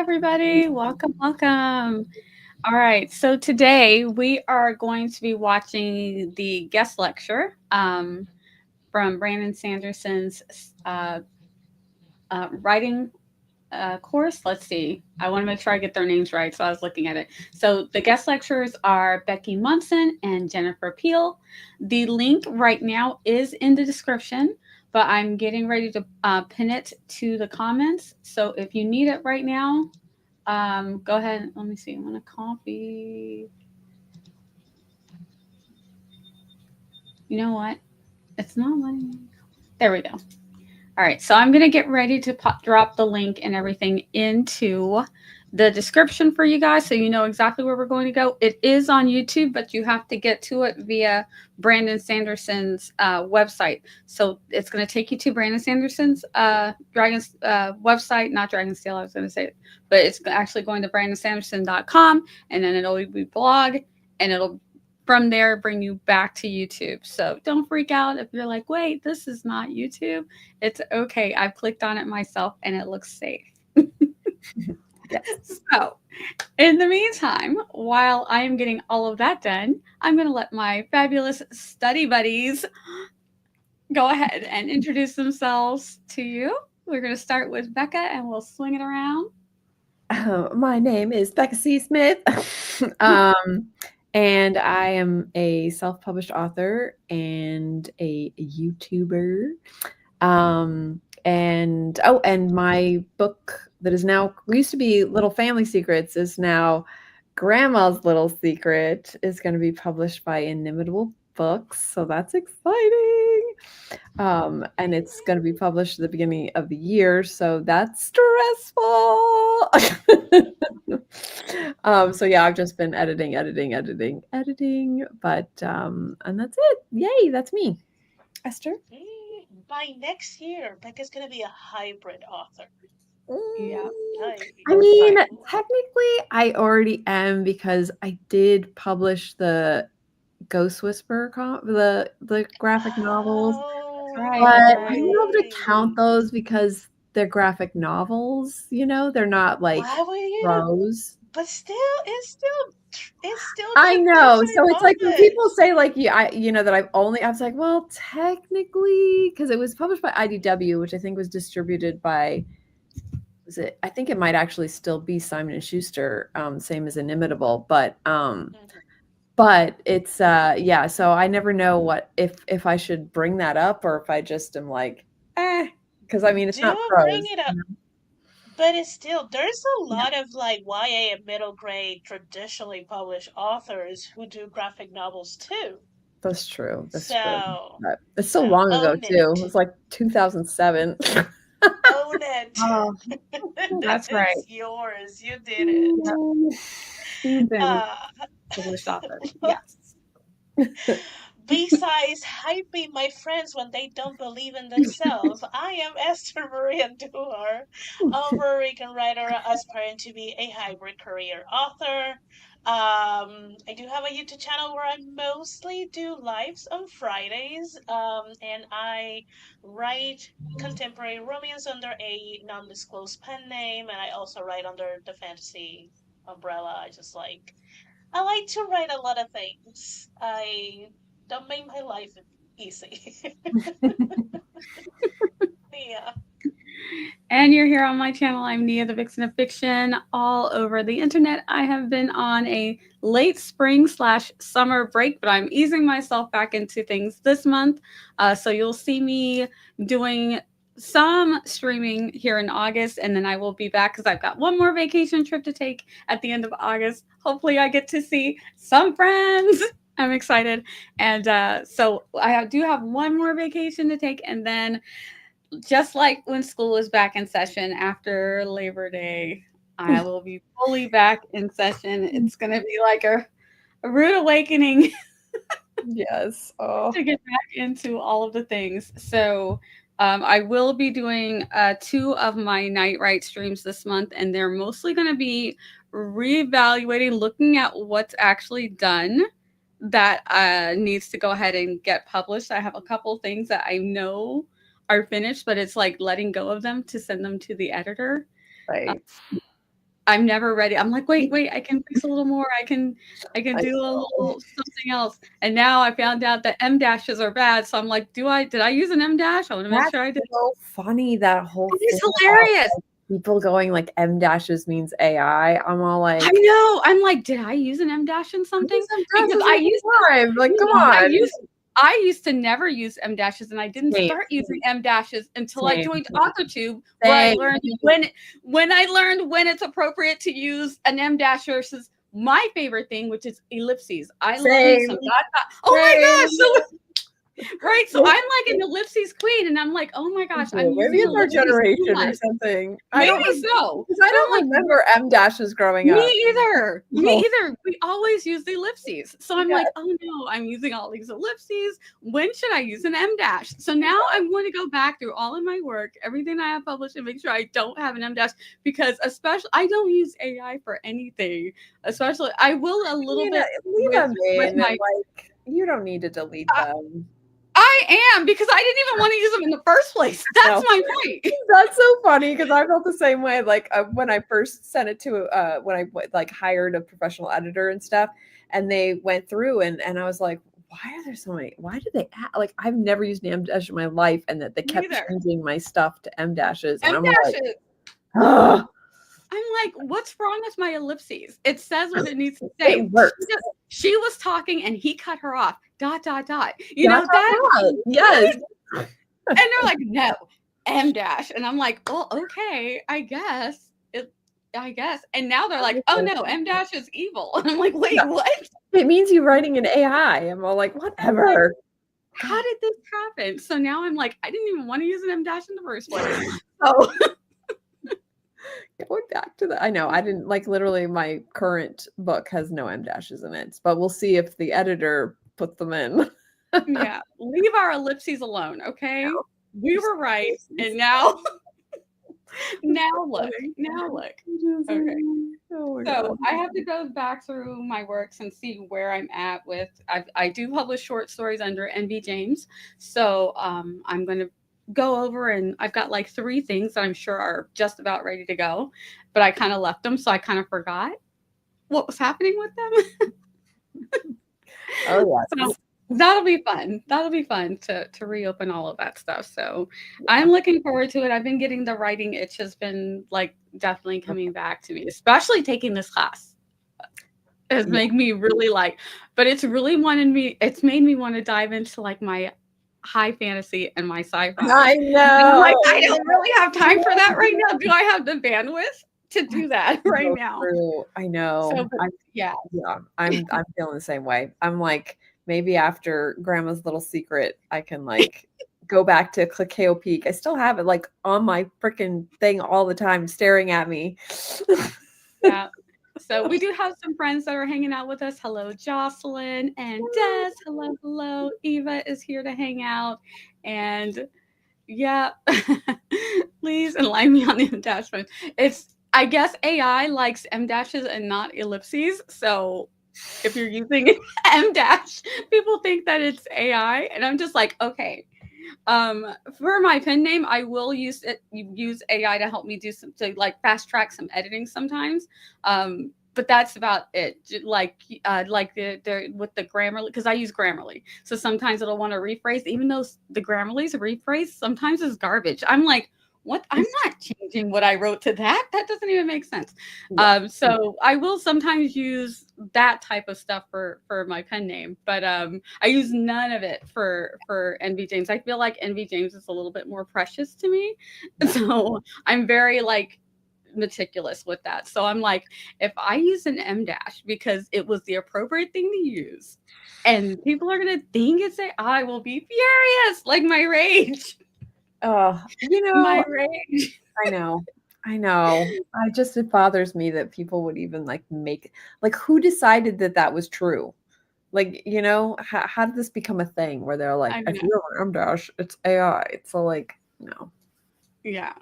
everybody. Welcome, welcome. All right, so today we are going to be watching the guest lecture from Brandon Sanderson's uh, writing course. Let's see. I want to make sure I get their names right, so I was looking at it. So the guest lecturers are Becky Monson and Jennifer Peel. The link right now is in the description, but I'm getting ready to pin it to the comments. So if you need it right now, go ahead. Let me see. I'm gonna copy. You know what? It's not letting me. There we go. All right, so I'm gonna get ready to drop the link and everything into the description for you guys, so you know exactly where we're going to go. It is on YouTube, but you have to get to it via Brandon Sanderson's website. So it's going to take you to Brandon Sanderson's Dragon's website, not Dragon's Tail, I was going to say it, but it's actually going to brandonsanderson.com, and then it'll be blog, and it'll from there bring you back to YouTube. So don't freak out if you're like, wait, this is not YouTube. It's okay. I've clicked on it myself and it looks safe. Yes. So, in the meantime, while I am getting all of that done, I'm going to let my fabulous study buddies go ahead and introduce themselves to you. We're going to start with Becca and we'll swing it around. My name is Becca C. Smith, and I am a self-published author and a YouTuber. And my book that is now used to be Little Family Secrets is now Grandma's Little Secret is going to be published by Inimitable Books, so that's exciting. And it's going to be published at the beginning of the year, so that's stressful. So yeah, I've just been editing, but and that's it. Yay, that's me. Esther? By next year, Becca's gonna be a hybrid author. Yeah. I mean, technically, I already am because I did publish the Ghost Whisperer, the graphic novels. Right, But that's I right. don't know if to count those because they're graphic novels, they're not like Why would you? prose. But still, it's still I know. traditionally So it's like when people published. say like that I was like, well, technically, because it was published by IDW, which I think was distributed by I think it might actually still be Simon and Schuster, same as Inimitable, but it's yeah, so I never know what if I should bring that up or if I just am like, because I mean it's not Do bring prose. it up. But it's still, there's a Yeah. lot of like YA and middle grade traditionally published authors who do graphic novels too. That's true. That's true. So, But it's so long ago own too. It it. was like 2007. Own it. Oh, that's right. It's yours. You did it. Yep. Season Uh, published author. Yes. Besides hyping my friends when they don't believe in themselves, I am Esther Maria Duhar, a Puerto Rican writer aspiring to be a hybrid career author. I do have a YouTube channel where I mostly do lives on Fridays, and I write contemporary romance under a non-disclosed pen name, and I also write under the fantasy umbrella. I like to write a lot of things. I don't make my life easy. Yeah. And you're here on my channel. I'm Nia, the Vixen of Fiction, all over the internet. I have been on a late spring/summer break, but I'm easing myself back into things this month. So you'll see me doing some streaming here in August, and then I will be back because I've got one more vacation trip to take at the end of August. Hopefully, I get to see some friends. I'm excited. And so I do have one more vacation to take, and then just like when school is back in session after Labor Day, I will be fully back in session. It's going to be like a rude awakening Yes. Oh. to get back into all of the things. So I will be doing 2 of my night write streams this month, and they're mostly going to be reevaluating, looking at what's actually done that needs to go ahead and get published. I have a couple things that I know are finished, but it's like letting go of them to send them to the editor. Uh, Right. I'm never ready. I'm like, wait, I can fix a little more. I can I do a know. little something else. And now I found out that M dashes are bad. So I'm like, did I use an M dash? I want to make That's sure I did. so funny, that whole It is thing about hilarious. people going like M dashes means AI. I'm all like, I know. I'm like, did I use an M dash in something? Because I used time. Like, come I on. used to never use M dashes, and I didn't Same. start using M dashes until I Same. joined AutoTube, where I Same. learned when it's appropriate to use an M dash versus my favorite thing, which is ellipses. I love me some dot. Oh my gosh! So right, so I'm like an ellipses queen, and I'm like, oh my gosh, I'm Maybe using it's our ellipses too generation or much. something. Maybe so. Because I don't remember M dashes growing up. Me either. No. Me either. We always use the ellipses. So I'm Yeah. like, oh no, I'm using all these ellipses. When should I use an M dash? So now I'm going to go back through all of my work, everything I have published, and make sure I don't have an M dash, because especially I don't use AI for anything. Especially I will a little bit leave them with in. my. Like, you don't need to delete them. I am, because I didn't even want to use them in the first place. That's my point. That's so funny, because I felt the same way. Like when I first sent it to when I like hired a professional editor and stuff, and they went through and I was like, why are there so many? Why did they like? I've never used an M dash in my life, and that they kept changing my stuff to M dashes, and I'm like, ugh. I'm like, what's wrong with my ellipses? It says what it needs to say. It works. She was talking and he cut her off. ... You know that? Yes. And they're like, no, M dash. And I'm like, oh, okay, I guess. And now they're like, oh no, M dash is evil. And I'm like, wait, what? It means you're writing an AI. I'm all like, whatever. How did this happen? So now I'm like, I didn't even want to use an M dash in the first place. So going back to that, I know I didn't like, literally my current book has no M dashes in it, but we'll see if the editor put them in. Yeah, leave our ellipses alone, okay? No. We were right, and now look. Okay. So I have to go back through my works and see where I'm at with. I do publish short stories under NB James, so I'm going to go over, and I've got like 3 things that I'm sure are just about ready to go, but I kind of left them, so I kind of forgot what was happening with them. Oh yes. So that'll be fun. That'll be fun to reopen all of that stuff. So I'm looking forward to it. I've been getting the writing itch has been like definitely coming back to me, especially taking this class. It's made me really like, but it's really it's made me want to dive into like my high fantasy and my sci-fi. I know. Like, I don't really have time for that right now. Do I have the bandwidth to do that right now? True. I know. So, I'm feeling the same way. I'm like, maybe after Grandma's Little Secret, I can like go back to Cacao Peak. I still have it like on my freaking thing all the time, staring at me. Yeah. So we do have some friends that are hanging out with us. Hello, Jocelyn and Des. Hello. Eva is here to hang out. And yeah, please enlighten me on the M dash. I guess AI likes M dashes and not ellipses. So if you're using M dash, people think that it's AI. And I'm just like, okay. For my pen name, I will use AI to help me do to like fast track some editing sometimes. But that's about it. Like the with the Grammarly, because I use Grammarly, so sometimes it'll want to rephrase, even though the Grammarly's rephrase sometimes is garbage. I'm like, what? I'm not changing what I wrote to that. That doesn't even make sense. Yeah. So I will sometimes use that type of stuff for my pen name, but I use none of it for NB James. I feel like NB James is a little bit more precious to me. So I'm very like meticulous with that. So I'm like, if I use an M dash because it was the appropriate thing to use, and people are gonna think it's I will be furious, like my rage. Oh, my rage. I know. It bothers me that people would even like make, like, who decided that was true? Like, how did this become a thing where they're like, if you have an M dash, it's AI. So like, no. Yeah.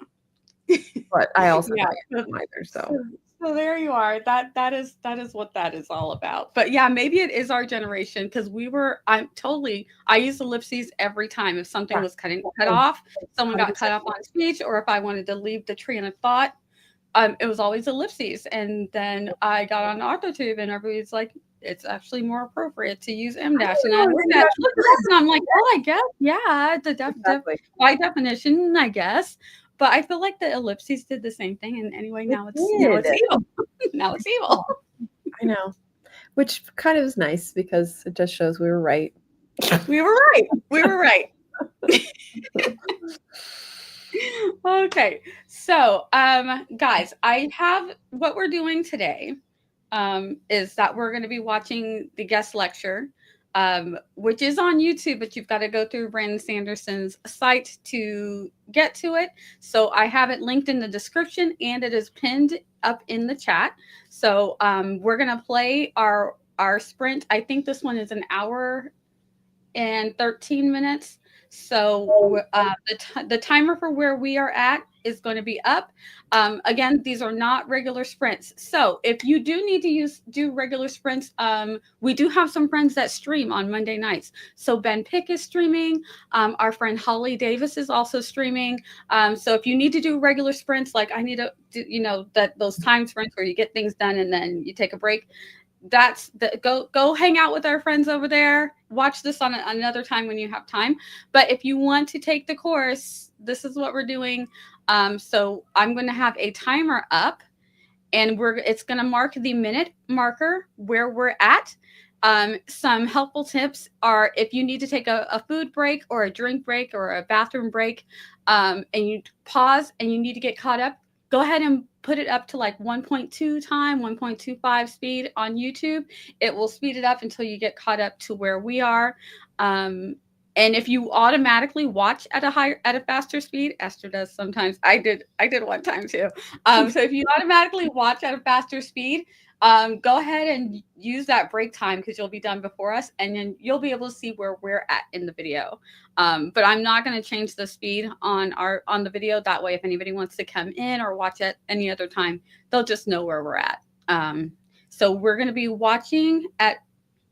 But I also don't either. So there you are. That is what that is all about. But yeah, maybe it is our generation, because I use ellipses every time. If something was cut off, someone got cut off on speech, or if I wanted to leave the train of thought, it was always ellipses. And then I got on AutoTube and everybody's like, it's actually more appropriate to use M dash. And I looked at it and I'm like, oh, I guess, yeah, Exactly. by definition, I guess. But I feel like the ellipses did the same thing. And anyway, now it's evil. Now it's evil. I know. Which kind of is nice because it just shows we were right. We were right. We were right. Okay. So, guys, I have what we're doing today is that we're going to be watching the guest lecture, which is on YouTube, but you've got to go through Brandon Sanderson's site to get to it. So I have it linked in the description and it is pinned up in the chat. So we're going to play our sprint. I think this one is an hour and 13 minutes. So the timer for where we are at is going to be up. Again, these are not regular sprints. So if you do need to do regular sprints, we do have some friends that stream on Monday nights. So Ben Pick is streaming. Our friend Holly Davis is also streaming. So if you need to do regular sprints, like I need to do, those time sprints where you get things done and then you take a break, go hang out with our friends over there. Watch this on another time when you have time. But if you want to take the course, this is what we're doing. So I'm going to have a timer up, and it's going to mark the minute marker where we're at. Some helpful tips are if you need to take a food break or a drink break or a bathroom break, and you pause and you need to get caught up, go ahead and put it up to like 1.2 time, 1.25 speed on YouTube. It will speed it up until you get caught up to where we are. And if you automatically watch at a faster speed, Esther does sometimes. I did one time too. So if you automatically watch at a faster speed, go ahead and use that break time because you'll be done before us, and then you'll be able to see where we're at in the video. But I'm not going to change the speed on the video. That way, if anybody wants to come in or watch at any other time, they'll just know where we're at. So we're going to be watching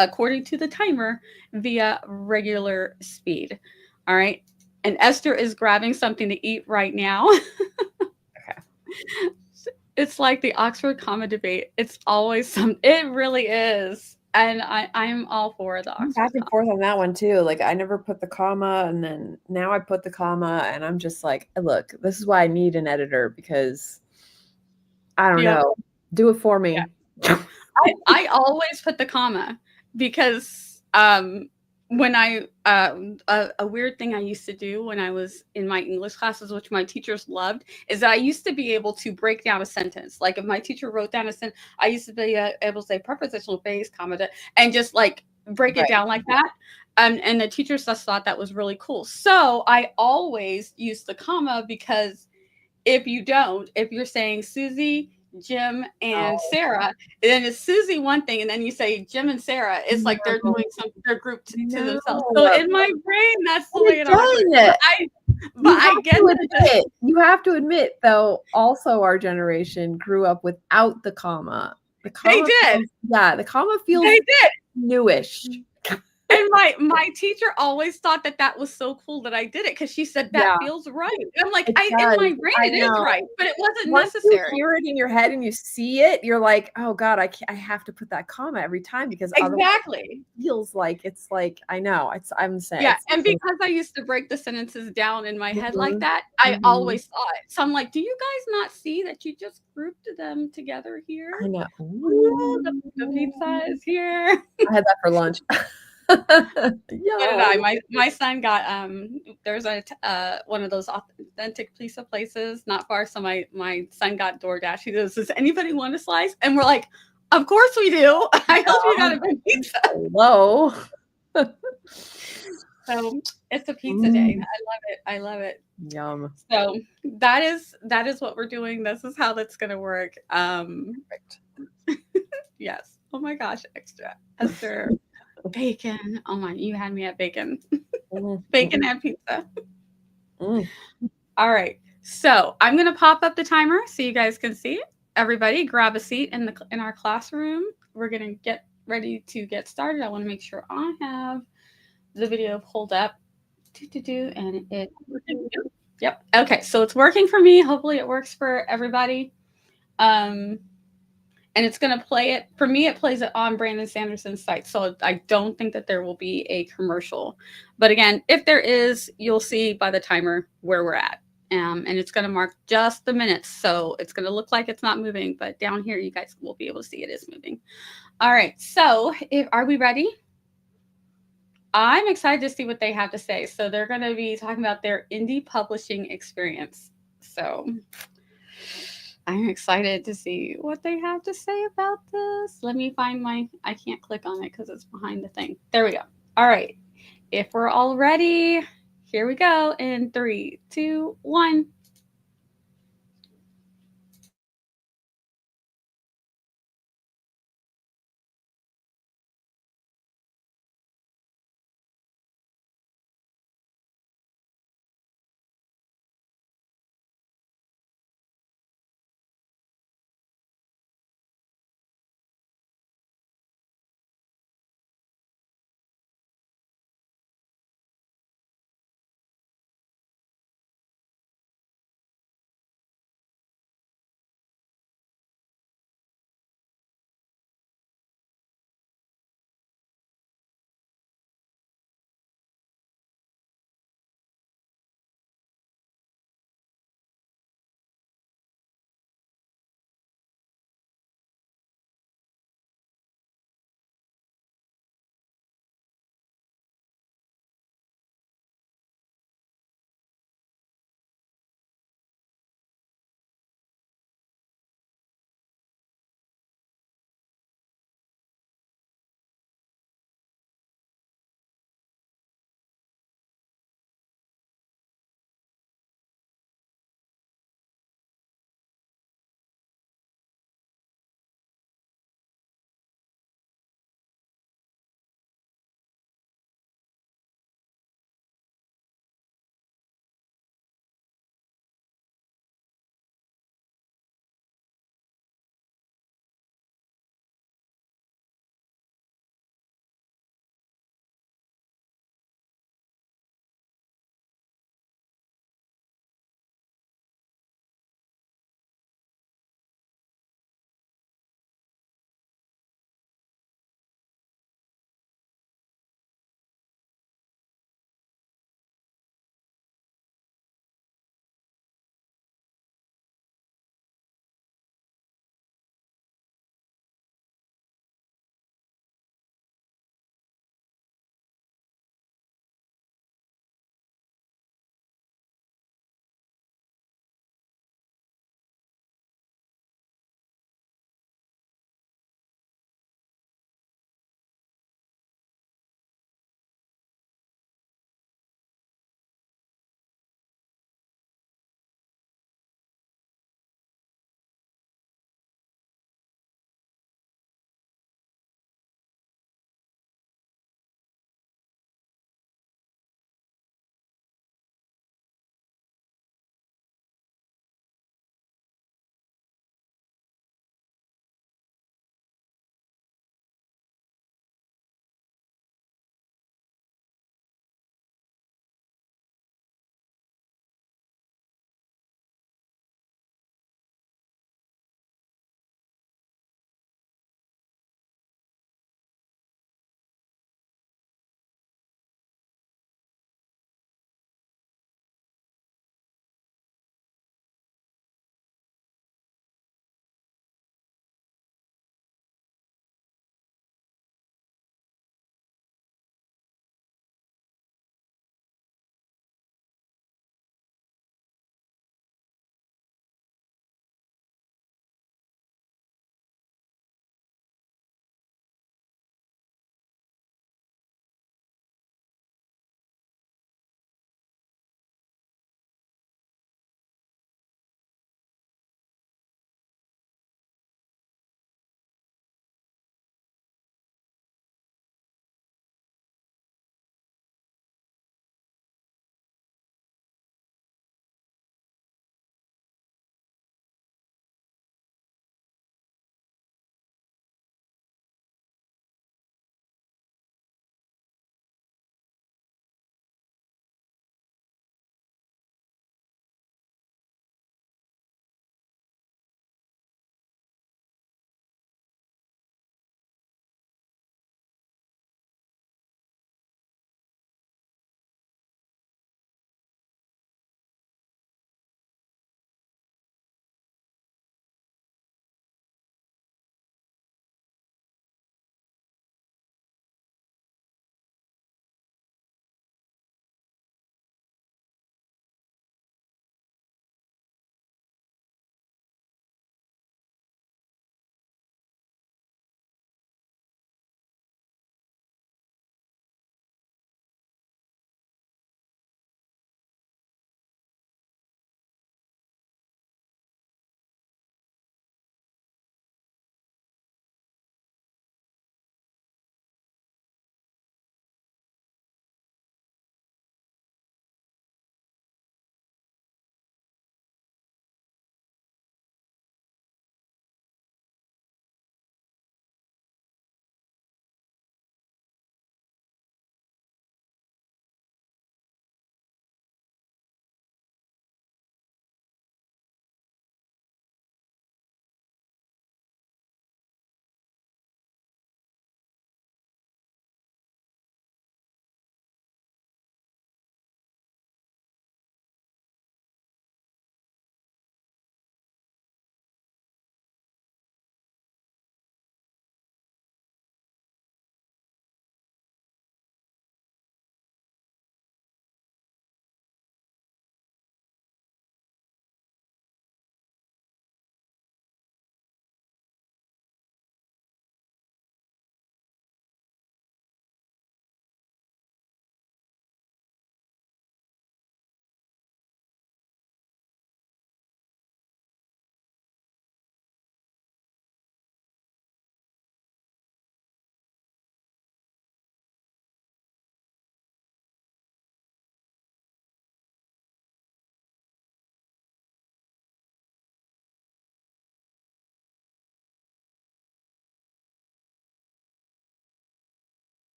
according to the timer via regular speed. All right. And Esther is grabbing something to eat right now. Okay. It's like the Oxford comma debate. It's always it really is. And I'm all for the Oxford back and forth on that one too. Like I never put the comma, and then now I put the comma, and I'm just like, look, this is why I need an editor, because I don't know. Do it for me. Yeah. I always put the comma because when a weird thing I used to do when I was in my English classes, which my teachers loved, is that I used to be able to break down a sentence. Like if my teacher wrote down a sentence, I used to be able to say prepositional phase, comma, and just like break it down like that. And the teachers just thought that was really cool. So I always use the comma because if you're saying Susie, Jim, and Sarah, and then it's Susie one thing, and then you say Jim and Sarah, it's like they're doing they're grouped to themselves. So in my brain, that's the way it operates. I get it. You have to admit, though, also our generation grew up without the comma. The comma the comma feels newish. And my teacher always thought that was so cool that I did it because she said that feels right. And I'm like, in my brain it is right, but it wasn't necessary. You hear it in your head and you see it, you're like, oh God, I have to put that comma every time because exactly it feels like it's like I know I'm saying and because I used to break the sentences down in my head like that, I always saw it. So I'm like, do you guys not see that you just grouped them together here? I know. Ooh, the pizza is here. I had that for lunch. My son got there's one of those authentic pizza places not far, so my son got DoorDash. He goes, does anybody want a slice? And we're like, of course we do. I hope you got a good pizza. Hello. So it's a pizza day. I love it. Yum. So that is what we're doing. This is how that's gonna work. Yes. Oh my gosh, Esther. Bacon. Oh my, you had me at bacon. Bacon and pizza. All right. So I'm going to pop up the timer so you guys can see it. Everybody grab a seat in our classroom. We're going to get ready to get started. I want to make sure I have the video pulled up. And yep. Okay. So it's working for me. Hopefully it works for everybody. And it's going to play it for me. It plays it on Brandon Sanderson's site, so I don't think that there will be a commercial. But again, if there is, you'll see by the timer where we're at, and it's going to mark just the minutes. So it's going to look like it's not moving, but down here you guys will be able to see it is moving. All right. So are we ready? I'm excited to see what they have to say. So they're going to be talking about their indie publishing experience. So I'm excited to see what they have to say about this. Let me find I can't click on it because it's behind the thing. There we go. All right. If we're all ready, here we go in 3, 2, 1.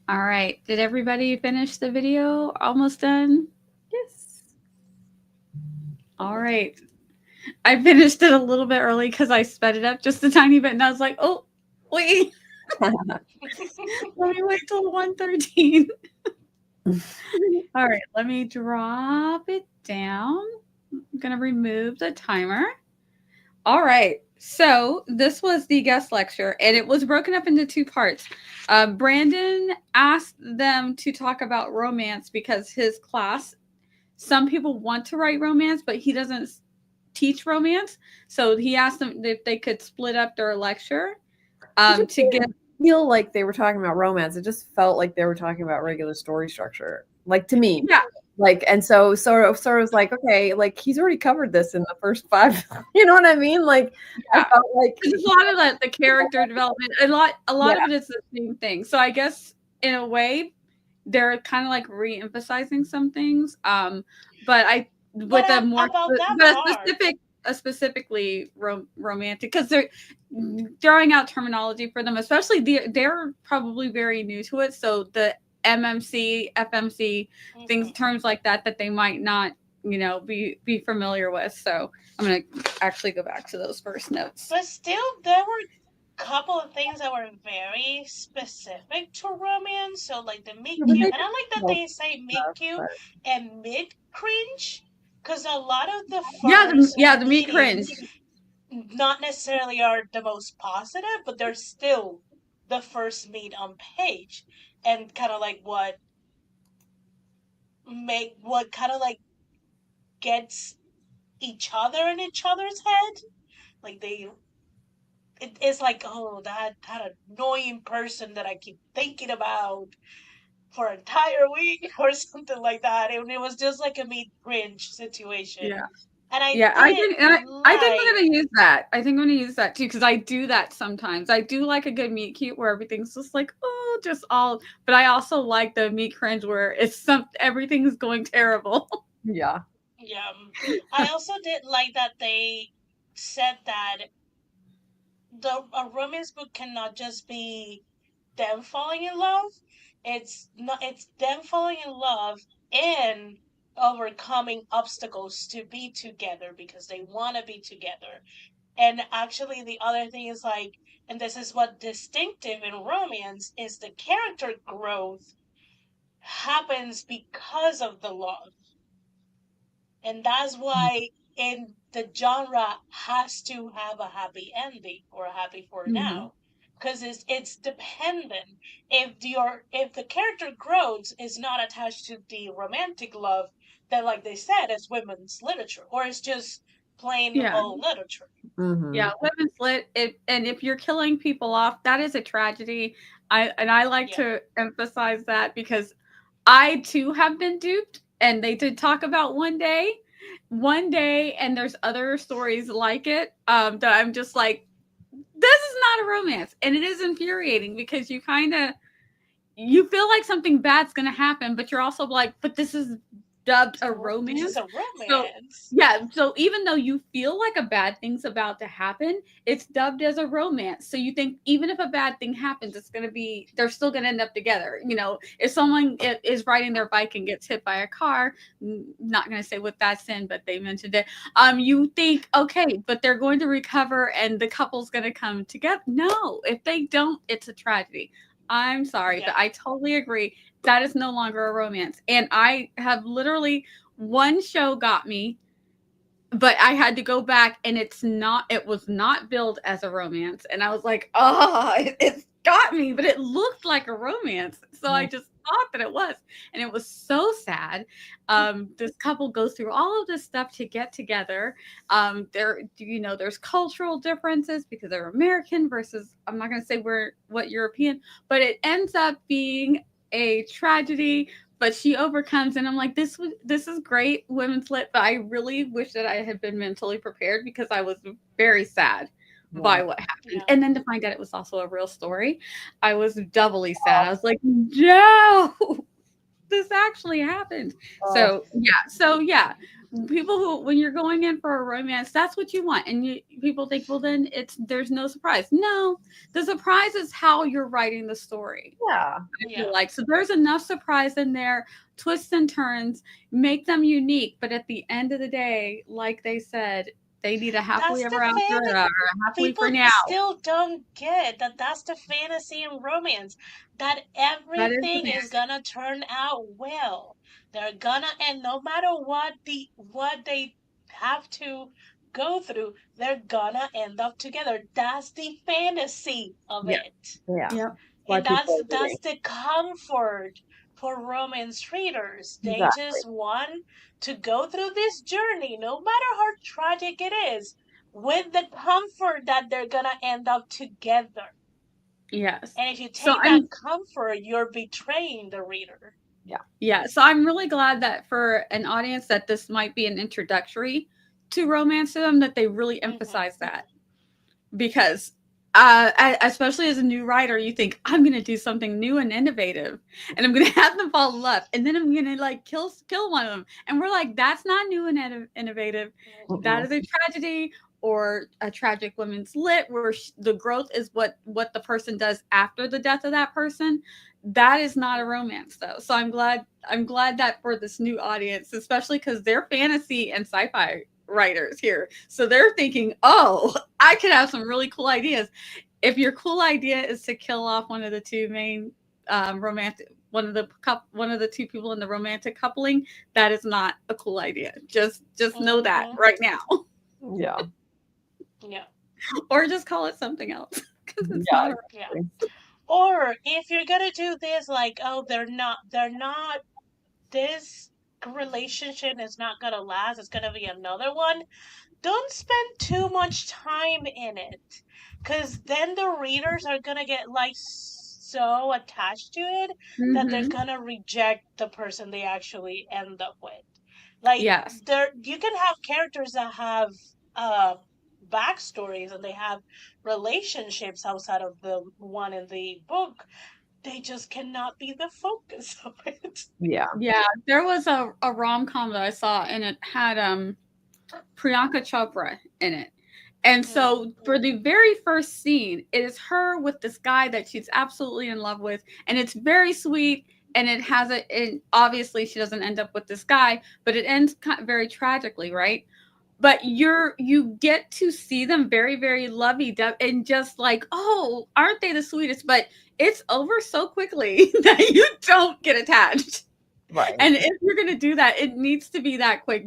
All right. Did everybody finish the video? Almost done? Yes. All right. I finished it a little bit early because I sped it up just a tiny bit, and I was like, "Oh, wait, let me wait till 1:13." All right, let me drop it down. I'm gonna remove the timer. All right. So this was the guest lecture, and it was broken up into two parts. Brandon asked them to talk about romance because his class, some people want to write romance, but he doesn't teach romance. So he asked them if they could split up their lecture to get. Feel like they were talking about romance. It just felt like they were talking about regular story structure, like to me. Yeah. Like, and so sort of was like, okay, like he's already covered this in the first 5. You know what I mean? Like, Yeah. I felt like there's a lot of the character development. A lot Yeah. of it is the same thing. So I guess in a way, they're kind of like re-emphasizing some things. But I with a more about that but part, specifically romantic, because they're throwing out terminology for them, especially they're probably very new to it. So the MMC, FMC things, terms like that they might not, be familiar with. So I'm gonna actually go back to those first notes. But still, there were a couple of things that were very specific to romance. So like the meet cute, and I like that they say meet cute and mid cringe, because a lot of the first the meet cringe, not necessarily are the most positive, but they're still the first meet on page, and kind of like what kind of like gets each other in each other's head. Like it's like, oh, that annoying person that I keep thinking about for an entire week or something like that. And it was just like a meet cringe situation. Yeah. And I think I'm gonna use that. I think I'm gonna use that too, because I do that sometimes. I do like a good meet cute where everything's just like, oh, just all. But I also like the meet cringe where everything's going terrible. Yeah. Yeah. I also did like that they said that a romance book cannot just be them falling in love. It's them falling in love and overcoming obstacles to be together because they want to be together. And actually the other thing is like, and this is what distinctive in romance is, the character growth happens because of the love. And that's why in the genre has to have a happy ending or a happy for now, because it's dependent. If the character growth is not attached to the romantic love, then like they said, it's women's literature or it's just plain old literature. Yeah, women's lit. And if you're killing people off, that is a tragedy. I like to emphasize that because I too have been duped, and they did talk about one day, and there's other stories like it, that I'm just like, this is not a romance, and it is infuriating because you feel like something bad's gonna happen, but you're also like, but this is dubbed a romance. This is a romance. So even though you feel like a bad thing's about to happen, it's dubbed as a romance. So you think even if a bad thing happens, they're still gonna end up together. If someone is riding their bike and gets hit by a car, not gonna say what that's in, but they mentioned it. You think, okay, but they're going to recover and the couple's gonna come together. No, if they don't, it's a tragedy. I'm sorry, but I totally agree. That is no longer a romance. And I have literally, one show got me, but I had to go back and it was not billed as a romance. And I was like, oh, it's got me, but it looked like a romance. So I just thought that it was. And it was so sad. This couple goes through all of this stuff to get together. There's cultural differences because they're American versus, I'm not going to say what European, but it ends up being a tragedy. But she overcomes, and I'm like, this is great women's lit, but I really wish that I had been mentally prepared because I was very sad by what happened. Yeah. And then to find out it was also a real story, I was doubly sad. I was like, no, this actually happened. So yeah. people who, when you're going in for a romance, that's what you want, and people think, well, then there's no surprise. No, the surprise is how you're writing the story. Yeah. I Yeah. feel like, so there's enough surprise in there, twists and turns, make them unique, but at the end of the day, like they said, they need a happily That's the ever after or a happily for people now. still don't get that that's the fantasy in romance, that That is the everything is fantasy. gonna turn out well. They're gonna, and no matter what they have to go through, they're gonna end up together. That's the fantasy of Yeah. it. Yeah. Yep. Why And people are that's reading. the comfort for romance readers. They Exactly. just want to go through this journey, no matter how tragic it is, with the comfort that they're gonna end up together. Yes. And if you So take I'm that comfort, you're betraying the reader. Yeah, so I'm really glad that for an audience that this might be an introductory to romance to them, that they really Mm-hmm. emphasize that, because especially as a new writer, you think, I'm going to do something new and innovative, and I'm going to have them fall in love, and then I'm going to like kill one of them, and we're like, that's not new and innovative. That is a tragedy, or a tragic women's lit, where the growth is what the person does after the death of that person. That is not a romance, though. So I'm glad that for this new audience, especially because they're fantasy and sci-fi writers here, so they're thinking, oh, I could have some really cool ideas. If your cool idea is to kill off one of the two main romantic, one of the two people in the romantic coupling, that is not a cool idea. Just know that Mm-hmm. right now. Yeah. Yeah. Or just call it something else, because it's Yeah. not a Yeah. Exactly. Or if you're gonna do this, like, oh, they're not, this relationship is not gonna last, it's gonna be another one, don't spend too much time in it, because then the readers are gonna get like so attached to it that they're mm-hmm. gonna reject the person they actually end up with. Like, Yes. there you can have characters that have uh backstories and they have relationships outside of the one in the book. They just cannot be the focus of it. Yeah. Yeah, there was a rom-com that I saw, and it had Priyanka Chopra in it. And Mm, so for the very first scene, it is her with this guy that she's absolutely in love with, and it's very sweet. And it has a, and obviously she doesn't end up with this guy, but it ends very tragically, right? But you get to see them very, very lovey dovey, and just like, oh, aren't they the sweetest? But it's over so quickly that you don't get attached. Right. And if you're gonna do that, it needs to be that quick.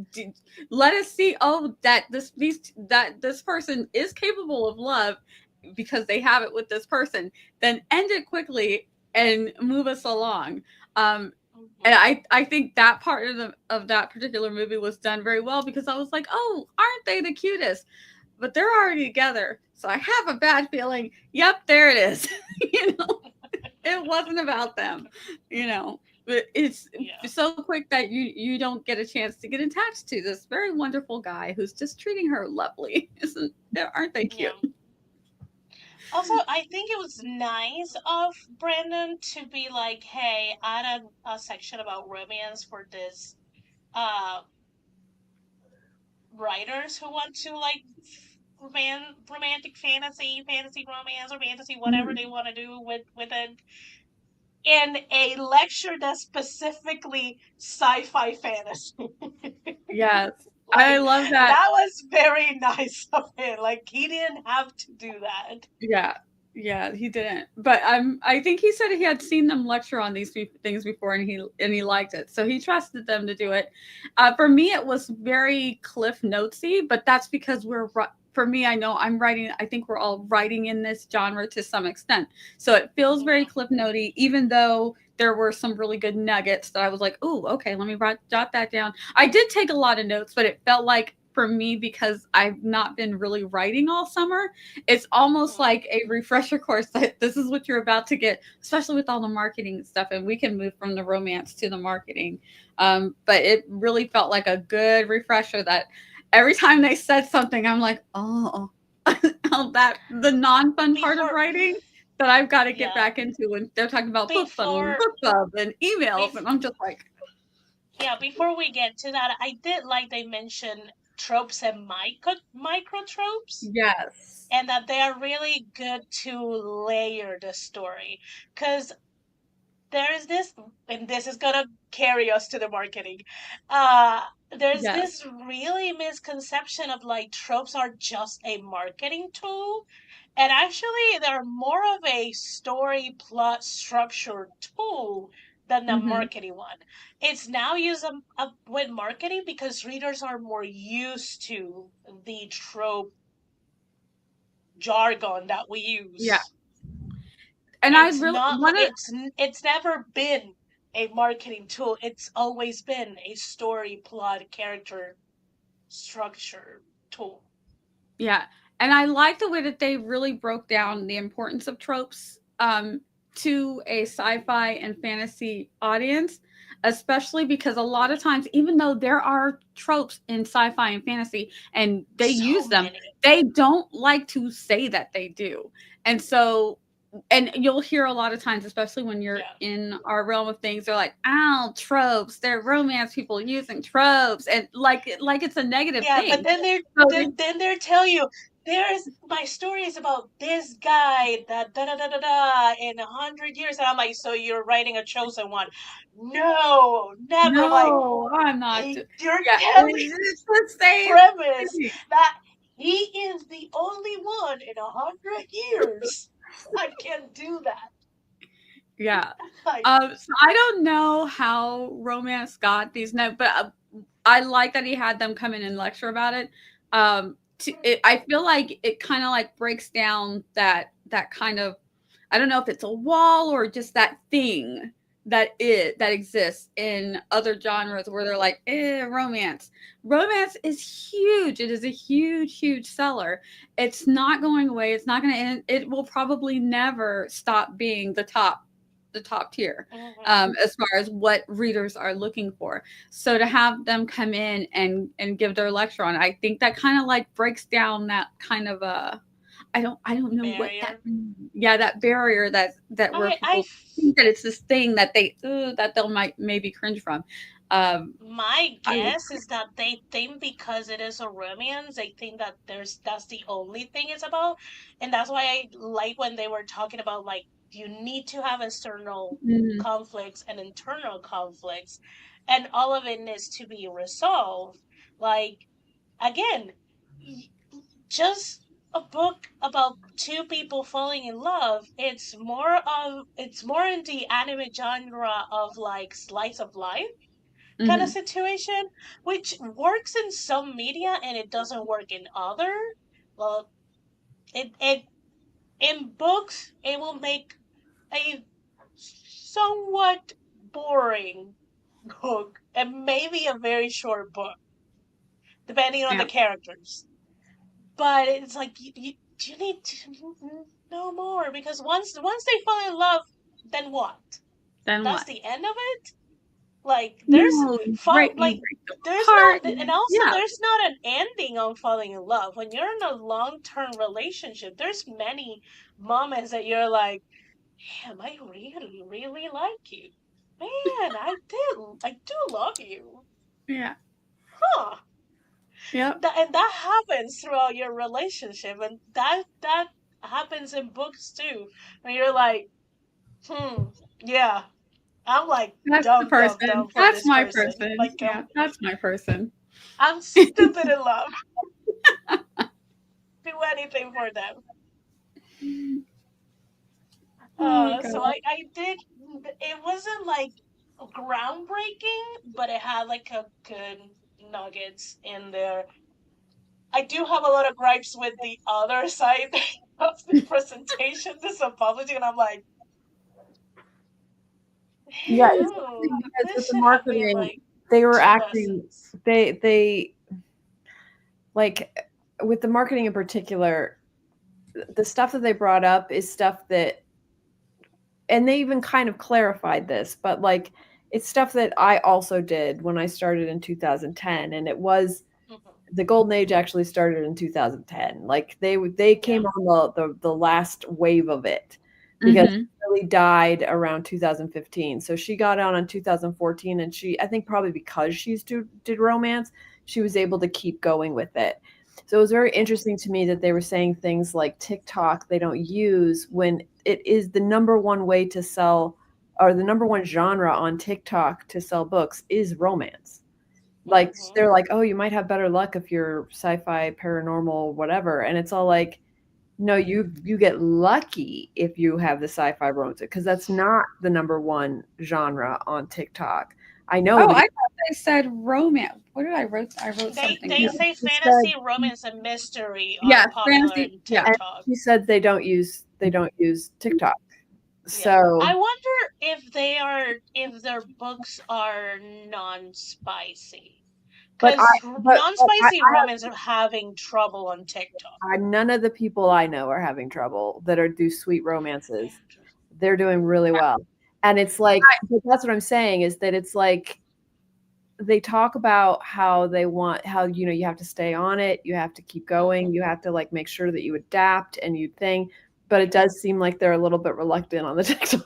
Let us see, oh, that this person is capable of love, because they have it with this person. Then end it quickly and move us along. And mhm. I think that part of that particular movie was done very well, because I was like, oh, aren't they the cutest? But they're already together, so I have a bad feeling. Yep, there it is. It wasn't about them, but it's Yeah, so quick that you don't get a chance to get attached to this very wonderful guy who's just treating her lovely. Isn't aren't they cute? yeah. Also, I think it was nice of Brandon to be like, "Hey, add a section about romance for this uh writers who want to like romantic fantasy romance, or fantasy whatever Mhm. they want to do with it, in a lecture that's specifically sci-fi fantasy." Yes, I Like, love that. that was very nice of him. Like, he didn't have to do that. Yeah, yeah, he didn't. But I think he said he had seen them lecture on these things before, and he liked it, so he trusted them to do it. For me, it was very Cliff Notesy, but that's because for me, I know I'm writing. I think we're all writing in this genre to some extent, so it feels very Yeah. Cliff Notey, even though there were some really good nuggets that I was like, oh, okay, let me jot that down. I did take a lot of notes, but it felt like, for me, because I've not been really writing all summer, it's almost Mm. like a refresher course that this is what you're about to get, especially with all the marketing stuff. And we can move from the romance to the marketing. But it really felt like a good refresher, that every time they said something, I'm like, oh, that the non-fun part of Before, writing that I've got to get yeah, back into when they're talking about book funnel and before, book club and emails. bef- And I'm just like, Yeah, before we get to that, I did like they mentioned tropes and micro tropes, Yes. and that they are really good to layer the story. Because there's this, and this is gonna carry us to the marketing. There's Yes. this really misconception of like tropes are just a marketing tool, and actually they're more of a story plot structure tool than the Mm-hmm. marketing one. It's now used with marketing because readers are more used to the trope jargon that we Yeah. use. And I It's really not one of it's never been a marketing tool. It's always been a story plot character structure tool. yeah. And I like the way that they really broke down the importance of tropes to a sci-fi and fantasy audience, especially because a lot of times, even though there are tropes in sci-fi and fantasy and they So use them, many. they don't like to say that they do. And so, and you'll hear a lot of times, especially when you're Yeah. in our realm of things, they're like, "Ow, tropes! They're romance people using tropes," and like it's a negative Yeah, but thing. then So they're tell you there's my story is about this guy that da da da da da in 100 years, and I'm like, so you're writing a chosen one? No, never. Like, no, I'm not. you're Yeah, telling it's the same premise thing. that he is the only one in 100 years. I can't do that. Yeah. Like, So I don't know how romance got these notes, but I like that he had them come in and lecture about it. I feel like it kind of like breaks down that kind of, I don't know if it's a wall or just that thing that exists in other genres where they're like, romance. Romance is huge. It is a huge seller. It's not going away. It's not going to end. It will probably never stop being the top tier as far as what readers are looking for. So to have them come in and give their lecture on it, I think that kind of like breaks down that kind of I don't know what that, barrier. yeah, that barrier that where I people think that it's this thing that that they'll might maybe cringe from. My I guess is that they think because it is a romance, they think that that's the only thing it's about, and that's why I like when they were talking about like you need to have external mhm, conflicts and internal conflicts, and all of it needs to be resolved. Like again, just a book about two people falling in love. It's more in the anime genre of like slice of life kind of mhm, situation, which works in some media and it doesn't work in other. Well, it in books it will make a somewhat boring book and maybe a very short book, depending on the yeah. characters. But it's like you need to know more because once they fall in love, then what? Then That's what? the end of it. Like there's No, you break them there's apart. not, and also Yeah, there's not an ending on falling in love. When you're in a long-term relationship, there's many moments that you're like, damn, I really like you. Man, I do love you. yeah, Huh. yep. And that happens throughout your relationship, and that happens in books too. When you're like, yeah, I'm like That's the person. dumb for That's this my person. person. Like Yeah, that's my person. I'm stupid in love. Do anything for them. Oh my god. So I did. It wasn't like groundbreaking, but it had like a good nuggets in there. I do have a lot of gripes with the other side of the presentation, the subpublishing, and I'm like, Yeah, especially ew, because this with the should have been marketing, like they were two acting lessons. they like with the marketing in particular, the stuff that they brought up is stuff that, and they even kind of clarified this, but like it's stuff that I also did when I started in 2010, and it was Mhm. the golden age actually started in 2010. Like they came Yeah. on the last wave of it. because Mhm. it really died around 2015. So she got on in 2014, and I think probably because she's did romance, she was able to keep going with it. So it was very interesting to me that they were saying things like TikTok they don't use when it is the number one way to sell, or the number one genre on TikTok to sell books is romance. Like they're like, oh, you might have better luck if you're sci-fi, paranormal, whatever. And it's all like, no, you get lucky if you have the sci-fi romance, because that's not the number one genre on TikTok. I know Oh, because I thought they said romance. What did I wrote? I wrote something. They say she said, fantasy, romance, and mystery Yeah, are popular fantasy. in Yeah. and TikTok. she said they don't use TikTok. Yeah. I So, wonder if their books are non-spicy. but Because non-spicy I romance are having trouble on TikTok. none of the people I know are having trouble that do sweet romances. They're doing really well. And it's like, but that's what I'm saying, is that it's like they talk about how they want, how, you have to stay on it, you have to keep going, you have to like make sure that you adapt and you think, but it does seem like they're a little bit reluctant on the TikTok.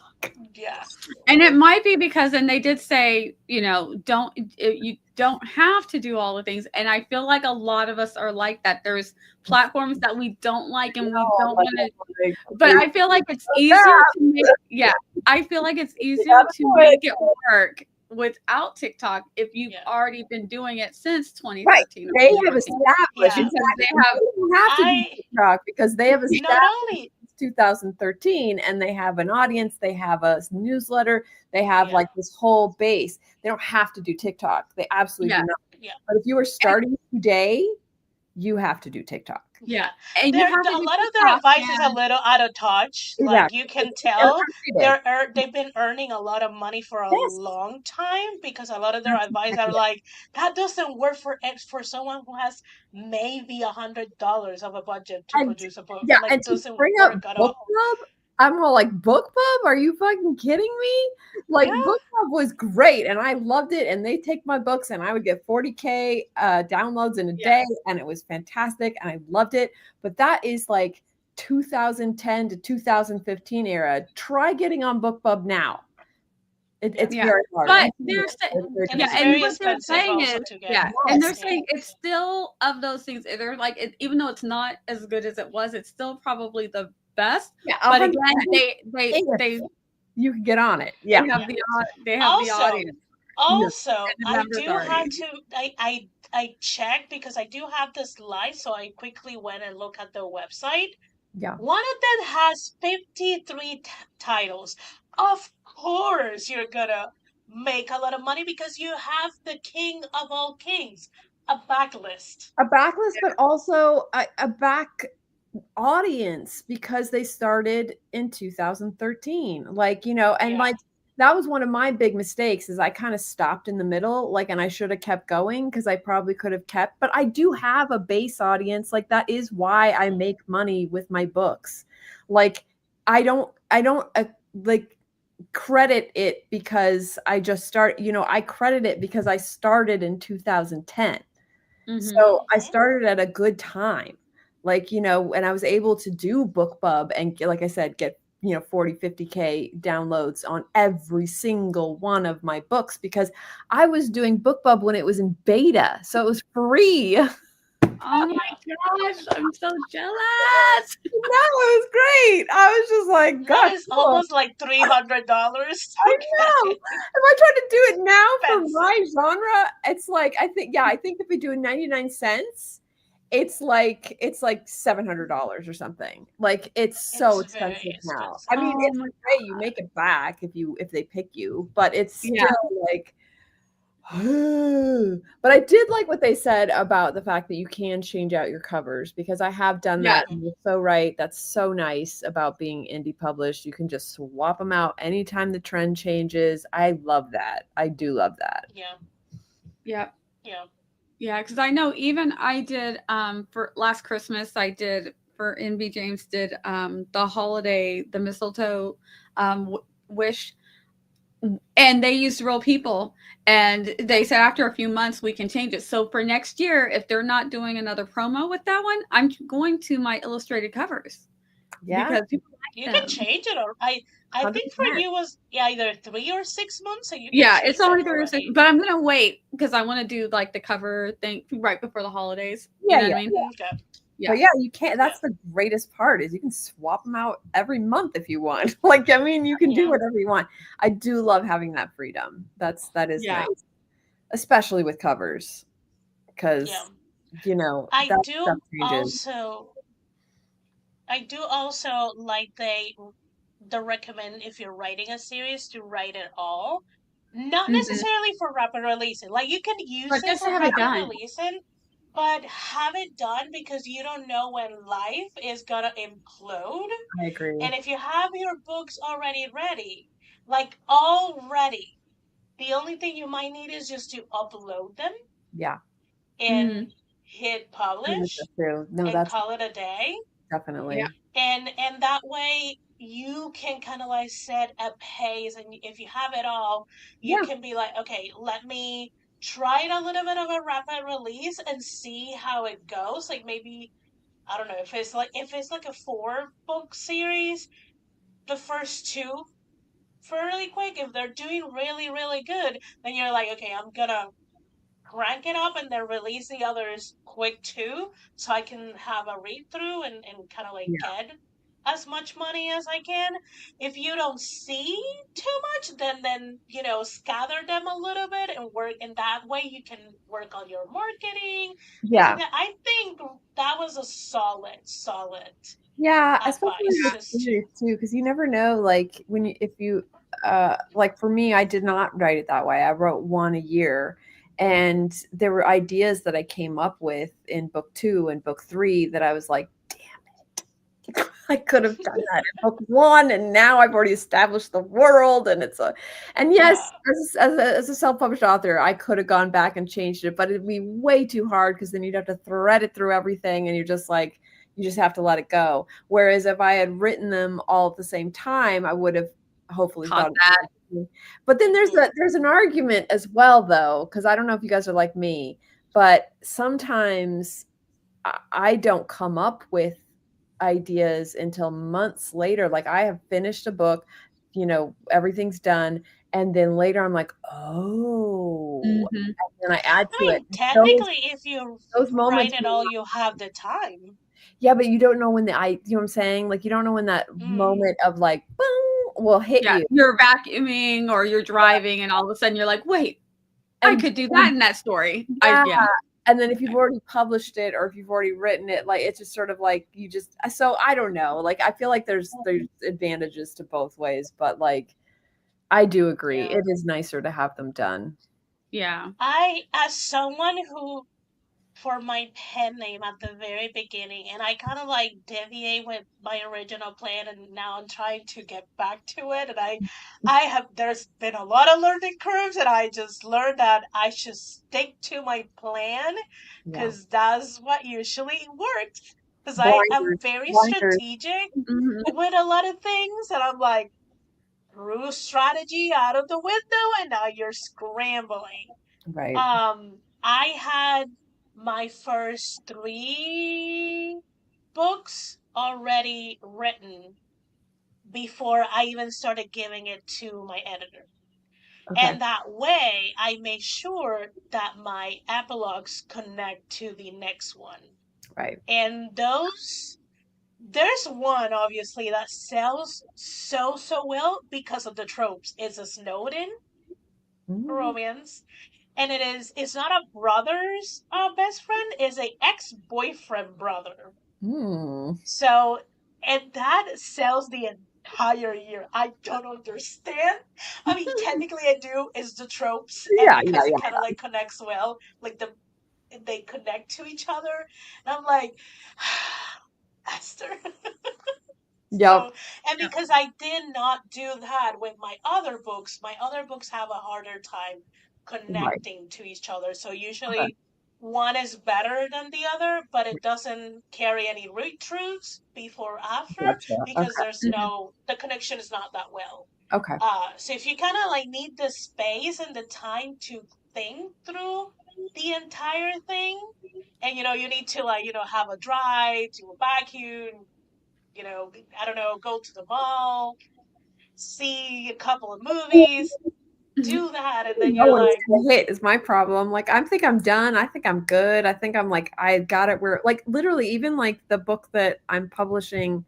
Yeah. And it might be because, and they did say, you don't have to do all the things. And I feel like a lot of us are like that. There's platforms that we don't like and we don't want to, but I feel like it's easier to make, I feel like it's easier to make it work without TikTok if you've already been doing it since 2013. They have established, Yeah. They have, you have to do TikTok because they have Not established only 2013, and they have an audience, they have a newsletter, they have like this whole base. They don't have to do TikTok. They absolutely do not. Yeah. But if you are starting today, you have to do TikTok. Yeah. And a lot of their advice is a little out of touch. Exactly. Like you can tell they've been earning a lot of money for a long time, because a lot of their advice are like, that doesn't work for someone who has maybe $100 of a budget to produce a book. Yeah, like, and to doesn't bring work up at book all. club, I'm all like, book club? Are you fucking kidding me? Like, book club was great, and I loved it. And they take my books, and I would get 40K downloads in a day, and it was fantastic, and I loved it. But that is like 2010 to 2015 era. Try getting on book club now. It's very hard. But they're saying, and it's very what they're expensive saying also is, to get. and they're saying it's still, of those things, they're like, even though it's not as good as it was, it's still probably the best. But again, they you can get on it. Yeah, they have the audience. Also, I do have to. I checked because I do have this live, so I quickly went and looked at their website. Yeah. One of them has 53 titles. Of course, you're gonna make a lot of money because you have the king of all kings, a backlist. A backlist, but also a back audience, because they started in 2013. Like, and like that was one of my big mistakes, is I kind of stopped in the middle, like, and I should have kept going, because I probably could have kept, but I do have a base audience. Like, that is why I make money with my books. Like, I don't like credit it because I just I credit it because I started in 2010. So I started at a good time, like, and I was able to do BookBub and, like I said, get 40, 50K downloads on every single one of my books, because I was doing BookBub when it was in beta, so it was free. Oh my gosh, I'm so jealous. No, it was great. I was just like, God, it's almost like $300. I know. If I try to do it now for my genre, it's like, I think if we do it 99 cents, it's like $700 or something. Like, it's so expensive now. I mean, it's great, you make it back if they pick you, but it's still like. But I did like what they said about the fact that you can change out your covers, because I have done that. And you're so right. That's so nice about being indie published. You can just swap them out anytime the trend changes. I love that. I do love that. Yeah. Because I know even I did for last Christmas, I did for NB James did the holiday, the mistletoe wish. And they used real people, and they said after a few months we can change it. So for next year, if they're not doing another promo with that one, I'm going to my illustrated covers. Because people like You can change it, or I think for 100%. you was either 3 or 6 months, so you can Yeah, change it's only it 3 or 6, already. but I'm gonna wait because I want to do like the cover thing right before the holidays. You Yeah, know what yeah. I mean? Okay. Yeah. But yeah, you can't. That's the greatest part is you can swap them out every month if you want. Like, I mean, you can do Yeah. whatever you want. I do love having that freedom. That is Yeah. nice, especially with covers, Yeah. because I that stuff do changes. also I do also like the recommend if you're writing a series to write it all. Not Hmm. necessarily for rapid releasing. Like you can use But it just to for have it rapid done. releasing, but have it done because you don't know when life is gonna implode. I agree. And if you have your books already ready, like already, the only thing you might need is just to upload them Yeah, Hmm. and hit that's publish true. No, and that's call it a day. Yeah. definitely. And that way you can kind of like set a pace, and if you have it all, you Yeah, can be like, okay, let me try it a little bit of a rapid release and see how it goes. Like maybe I don't know if it's like a 4 book series, the first two fairly quick. If they're doing really really good, then you're like, okay, I'm gonna crank it up and then release the others quick too, so I can have a read through and kind of like yeah, get as much money as I can. If you don't see too much, then scatter them a little bit and work, and that way you can work on your marketing, things like yeah. that. I think that was a solid Yeah, especially advice. with Just to series too, because you never know. Like when you, if you, like for me, I did not write it that way. I wrote one a year, and there were ideas that I came up with in book two and book three that I was like, I could have done that in book one, and now I've already established the world, and and yes, yeah. as a self-published author, I could have gone back and changed it, but it'd be way too hard because then you'd have to thread it through everything, and you're just like, you just have to let it go. Whereas if I had written them all at the same time, I would have hopefully Caught thought. that. But then Hmm. there's an argument as well, though, because I don't know if you guys are like me, but sometimes I don't come up with ideas until months later. Like I have finished a book, everything's done, and then later I'm like, oh, Hmm. and I add I to it. mean, Those technically, if you those write moments, it all, you have the time. yeah, but you don't know when you know what I'm saying? Like you don't know when that Mm. moment of like, boom, will hit Yeah. you. You're vacuuming or you're driving, and all of a sudden you're like, wait, I And could do that in that story. yeah, Yeah. and then if you've already published it or if you've already written it, like it's just sort of like you just so I don't know. Like I feel like there's advantages to both ways, but like I do agree. Yeah. It is nicer to have them done. Yeah. As someone who, for my pen name at the very beginning, and I kind of like deviate with my original plan, and now I'm trying to get back to it. And there's been a lot of learning curves, and I just learned that I should stick to my plan Yeah. because that's what usually works. Because I am Blinders. very Blinders. strategic Hmm. with a lot of things, and I'm like, threw strategy out of the window, and now you're scrambling. Right. I had my first 3 books already written before I even started giving it to my editor. Okay. And that way, I made sure that my epilogues connect to the next one. Right. And there's one obviously that sells so well because of the tropes. It's a Snowden Mm, romance, and it's not a brother's best friend, is a ex-boyfriend brother. mm. So, and that sells the entire year. I don't understand. I mean, technically I do, is the tropes, and Yeah, yeah, because it yeah. kind of like connects well, like they connect to each other, and I'm like, Esther. Yep. So, and because I did not do that with my other books have a harder time Right. connecting to each other. So Okay. usually one is better than the other, but it doesn't carry any root truths before or after Gotcha. because Okay. the connection is not that well. Okay. So if you kind of like need the space and the time to think through the entire thing, and you need to like have a drive, to a vacuum, I don't know, go to the mall, see a couple of movies, do that, and then know you're when it's like, gonna hit is my problem. Like I think I'm done. I think I'm good. I think I'm like I got it where like literally even like the book that I'm publishing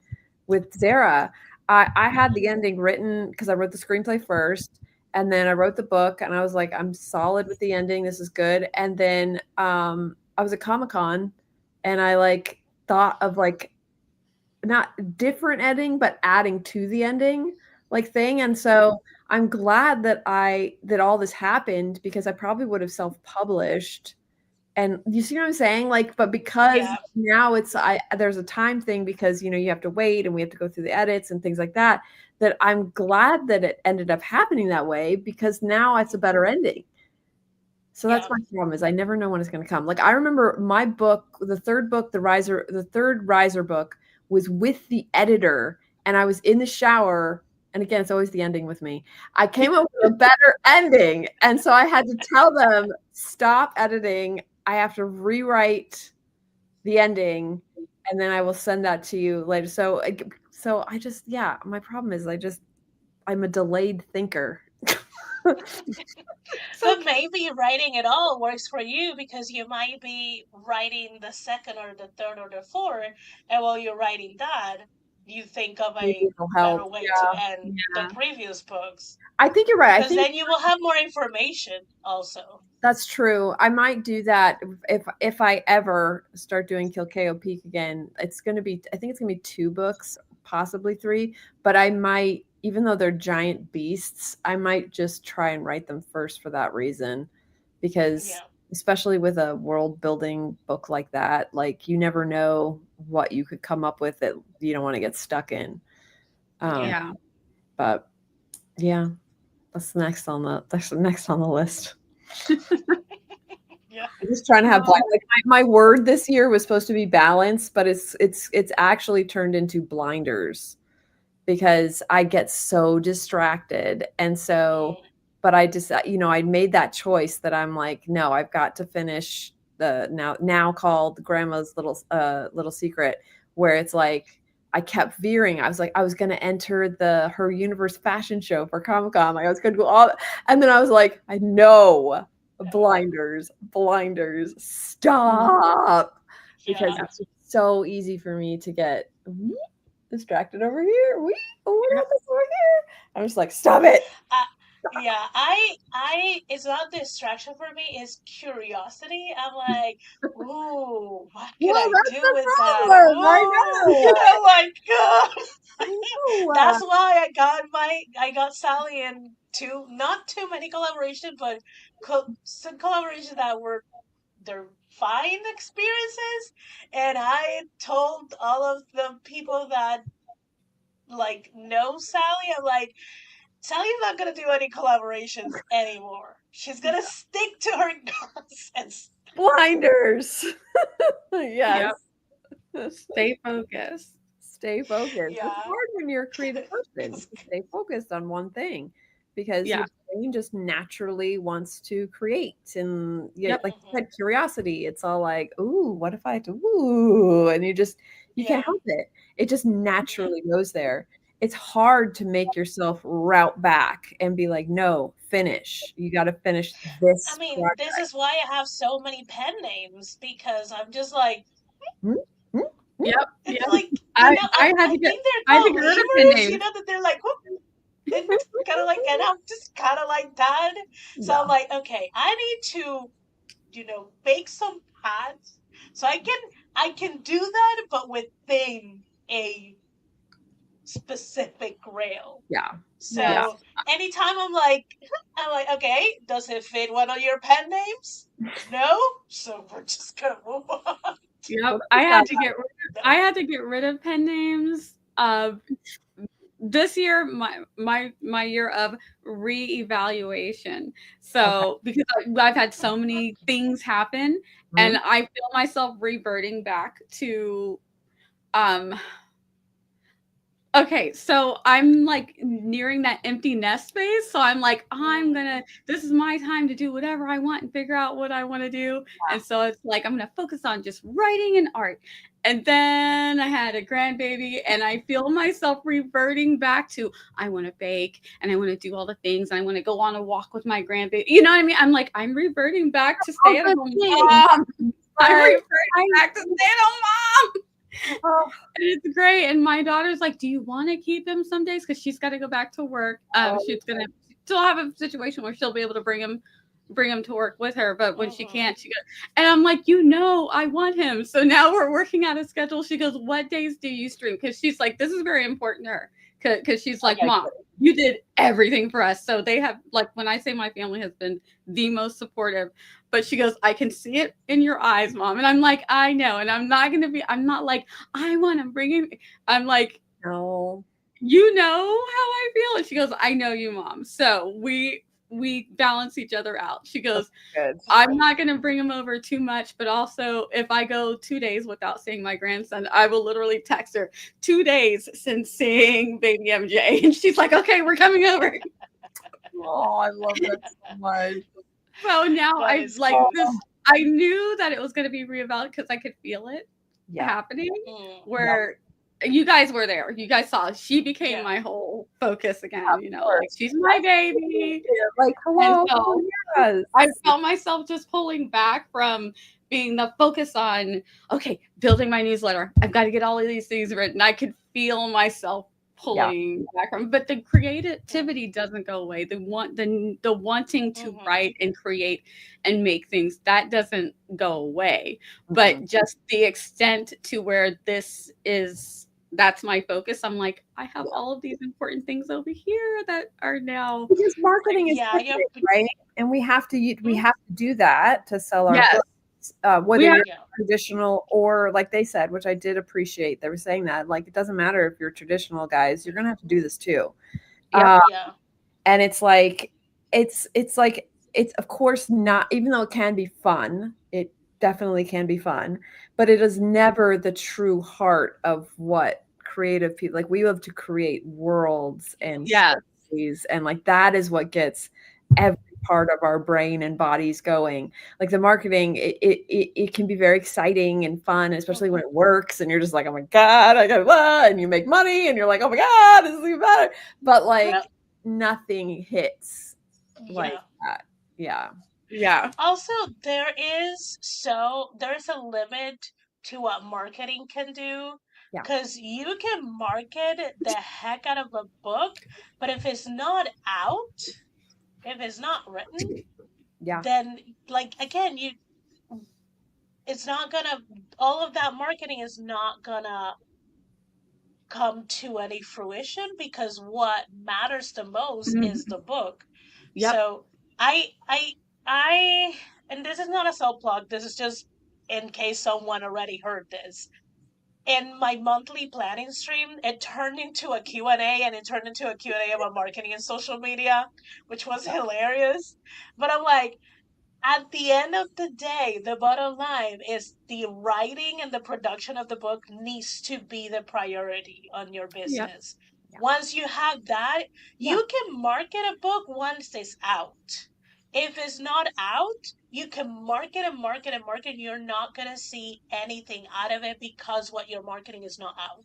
with Zara, I had the ending written because I wrote the screenplay first and then I wrote the book and I was like, I'm solid with the ending. This is good. And then I was at Comic-Con and I like thought of like not different ending, but adding to the ending like thing. And so I'm glad that that all this happened because I probably would have self-published. And you see what I'm saying? Like, but because yeah, now there's a time thing because you have to wait and we have to go through the edits and things like that, that I'm glad that it ended up happening that way because now it's a better ending. So that's yeah, my problem is I never know when it's going to come. Like I remember my book, the third book, the third Riser book was with the editor and I was in the shower. And again, it's always the ending with me. I came up with a better ending. And so I had to tell them, stop editing. I have to rewrite the ending and then I will send that to you later. So I just, yeah, my problem is I'm a delayed thinker. So but maybe writing it all works for you because you might be writing the second or the third or the fourth, and while you're writing that, you think of maybe a it'll better help. way to Yeah. end the Yeah. previous books I think you're right. I because think then you will have more information also. that's true. I might do that if I ever start doing Kilkeo Peak again. It's going to be I think it's going to be 2 books, possibly 3, but I might even though they're giant beasts, I might just try and write them first for that reason because Yeah. especially with a world building book like that, like you never know what you could come up with that you don't want to get stuck in. Um, Yeah. Yeah. but yeah, that's next on the list. Yeah. I'm just trying to have Oh, like my word this year was supposed to be balance, but it's actually turned into blinders because I get so distracted. And so, Mm. but I just I made that choice that I'm like, no, I've got to finish the now called Grandma's Little Secret, where it's like I kept veering. I was like, I was gonna enter the Her Universe fashion show for Comic-Con. Like I was gonna do all and then I was like, I know Oh, blinders, stop. Because yeah. it's just so easy for me to get distracted over here. What yeah. happened over here? I'm just like, stop it. Uh, yeah, it's not distraction for me, it's curiosity. I'm like, ooh, what could Well, I that's do the with that? problem. I Ooh, know. oh my God. I know. That's why I got Sally in not too many collaborations, but some collaborations that were they're fine experiences. And I told all of the people that like know Sally, I'm like, Sally's not gonna do any collaborations anymore. She's gonna stick to her guns and Blinders. Yes. Yep. Stay focused. Stay focused. It's yeah, hard when you're a creative person it's to stay focused on one thing because Yeah. your brain just naturally wants to create. And Yep. like you mhm, said, curiosity. It's all like, ooh, what if I do? Ooh, and you can't yeah, help it. It just mhm. naturally goes there. It's hard to make yourself route back and be like, no, finish. You got to finish I this mean, project. this is why I have so many pen names because I'm just like, Hmm? Hmm? Hmm? it, Yep. it's Yep. like I think they're I had to called get rid of pen lemurs. names. That they're like whoop, and kind of like, and I'm just kind of like that. So I'm Yeah. like, okay, I need to make some pads so I can do that, but within a specific rail. Yeah. Yeah. Yes. So anytime I'm like, okay, does it fit one of your pen names? No, so we're just gonna move on. Yep. Focus on I had to get rid of pen names. This year, my year of reevaluation. okay. So because I've had so many things happen, and Mhm. I feel myself reverting back to um Okay, so I'm like nearing that empty nest phase. So I'm like, this is my time to do whatever I want and figure out what I want to do. And so it's like, I'm going to focus on just writing and art. And then I had a grandbaby and I feel myself reverting back to, I want to bake and I want to do all the things. And I want to go on a walk with my grandbaby. You know what I mean? I'm like, I'm reverting back to stay at home mom. I'm reverting back to stay at home mom. Oh. And it's great. And my daughter's like, do you want to keep him some days? Because she's got to go back to work. She'll have a situation where she'll be able to bring him to work with her. But when she can't, she goes, and I'm like, I want him. So now we're working out a schedule. She goes, what days do you stream? Because she's like, this is very important to her. Because she's like, Mom, you did everything for us. So they have, like, when I say my family has been the most supportive, but she goes, I can see it in your eyes, Mom. And I'm like, I know. And I'm not like, I want to bring him. I'm like, no, you know how I feel. And she goes, I know you, Mom. So we balance each other out. She goes, I'm not going to bring him over too much, but also if I go 2 days without seeing my grandson, I will literally text her 2 days since seeing baby MJ. And she's like, okay, we're coming over. Oh, I love that so much. So now I knew that it was going to be reevaluated because I could feel it happening where you guys were there. You guys saw she became my whole focus again. Like she's my baby. Like, hello. So I felt myself just pulling back from being the focus on, okay, building my newsletter. I've got to get all of these things written. I could feel myself pulling back from, but the creativity doesn't go away. The wanting to write and create and make things, that doesn't go away. But just the extent to where that's my focus. I'm like, I have all of these important things over here that are now, because marketing is right, and we have to do that to sell our books. Whether you're traditional or, like they said, which I did appreciate, they were saying that, like, it doesn't matter if you're traditional, guys, you're gonna have to do this too. And it's like it's of course not, even though it can be fun, it definitely can be fun, but it is never the true heart of what creative people, like, we love to create worlds and stories, and like that is what gets every part of our brain and bodies going. Like the marketing, it can be very exciting and fun, especially when it works and you're just like, oh my God, I got, and you make money and you're like, oh my God, this is even better. But like nothing hits like that. Yeah. Also, there's a limit to what marketing can do. Because you can market the heck out of a book, but if it's not out, if it's not written, then, like, again, it's not gonna, all of that marketing is not gonna come to any fruition, because what matters the most is the book. So I and this is not a self plug, this is just in case someone already heard this. In my monthly planning stream, it turned into a Q&A, and it turned into a Q&A about marketing and social media, which was hilarious. But I'm like, at the end of the day, the bottom line is the writing and the production of the book needs to be the priority on your business. Once you have that, you can market a book once it's out. If it's not out, you can market and market and market. You're not going to see anything out of it because what you're marketing is not out.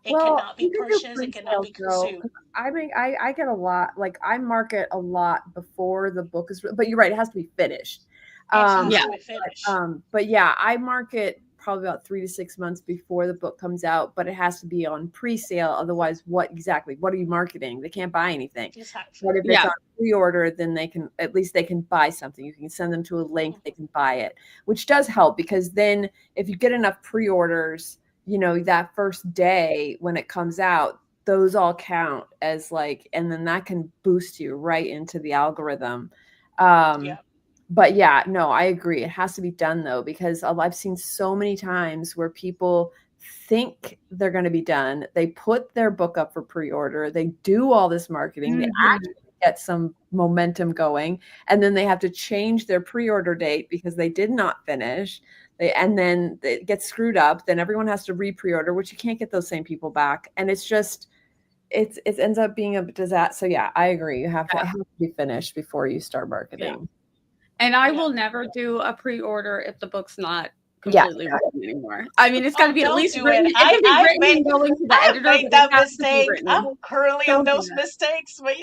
It cannot be purchased. It cannot be consumed. I mean, I get a lot, like I market a lot before the book is, but you're right, it has to be finished. But yeah, I market probably about 3 to 6 months before the book comes out, but it has to be on pre-sale. Otherwise, what are you marketing? They can't buy anything. But if it's on pre-order, then at least they can buy something. You can send them to a link, they can buy it, which does help, because then if you get enough pre-orders, that first day when it comes out, those all count as like, and then that can boost you right into the algorithm. But yeah, no, I agree. It has to be done though, because I've seen so many times where people think they're going to be done. They put their book up for pre-order. They do all this marketing. They actually get some momentum going, and then they have to change their pre-order date because they did not finish. And then it gets screwed up. Then everyone has to re-pre-order, which you can't get those same people back. And it's just, it ends up being a disaster. So yeah, I agree. You have to, it has to be finished before you start marketing. And I Yeah. will never do a pre-order if the book's not Yeah. completely written anymore. I mean, it's got to be at don't least do written. it. It can be written and going to the I've editor, made but that it has to be mistake. written. I'm currently on Don't do those that. mistakes, but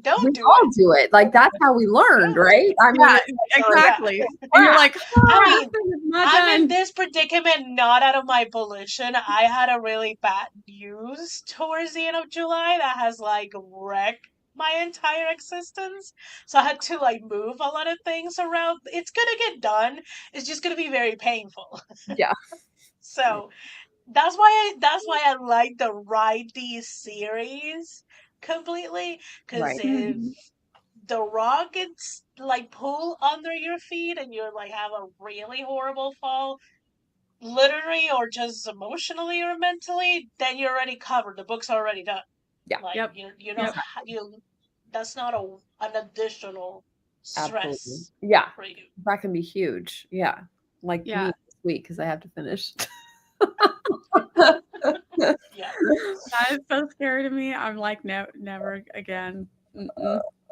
don't We do all it. do it. Like that's how we learned, right? I mean, Yeah, it's like, exactly. And you're like, I oh, mean, this is not I'm in done. this predicament not out of my volition. I had a really bad news towards the end of July that has like wrecked my entire existence. So I had to like move a lot of things around. It's gonna get done. It's just gonna be very painful. yeah, So that's why I like the Ride These series completely. Because right. if Mhm. the rock gets like pulled under your feet and you like have a really horrible fall, literally or just emotionally or mentally, then you're already covered. The book's already done. Yeah, Like Yep. you don't Yep. you that's not an additional absolutely. stress Yeah, for you. that can be huge. Yeah, like Yeah. me this week because I have to finish. Yeah. That is so scary to me. I'm like, no, never again. Mm-mm.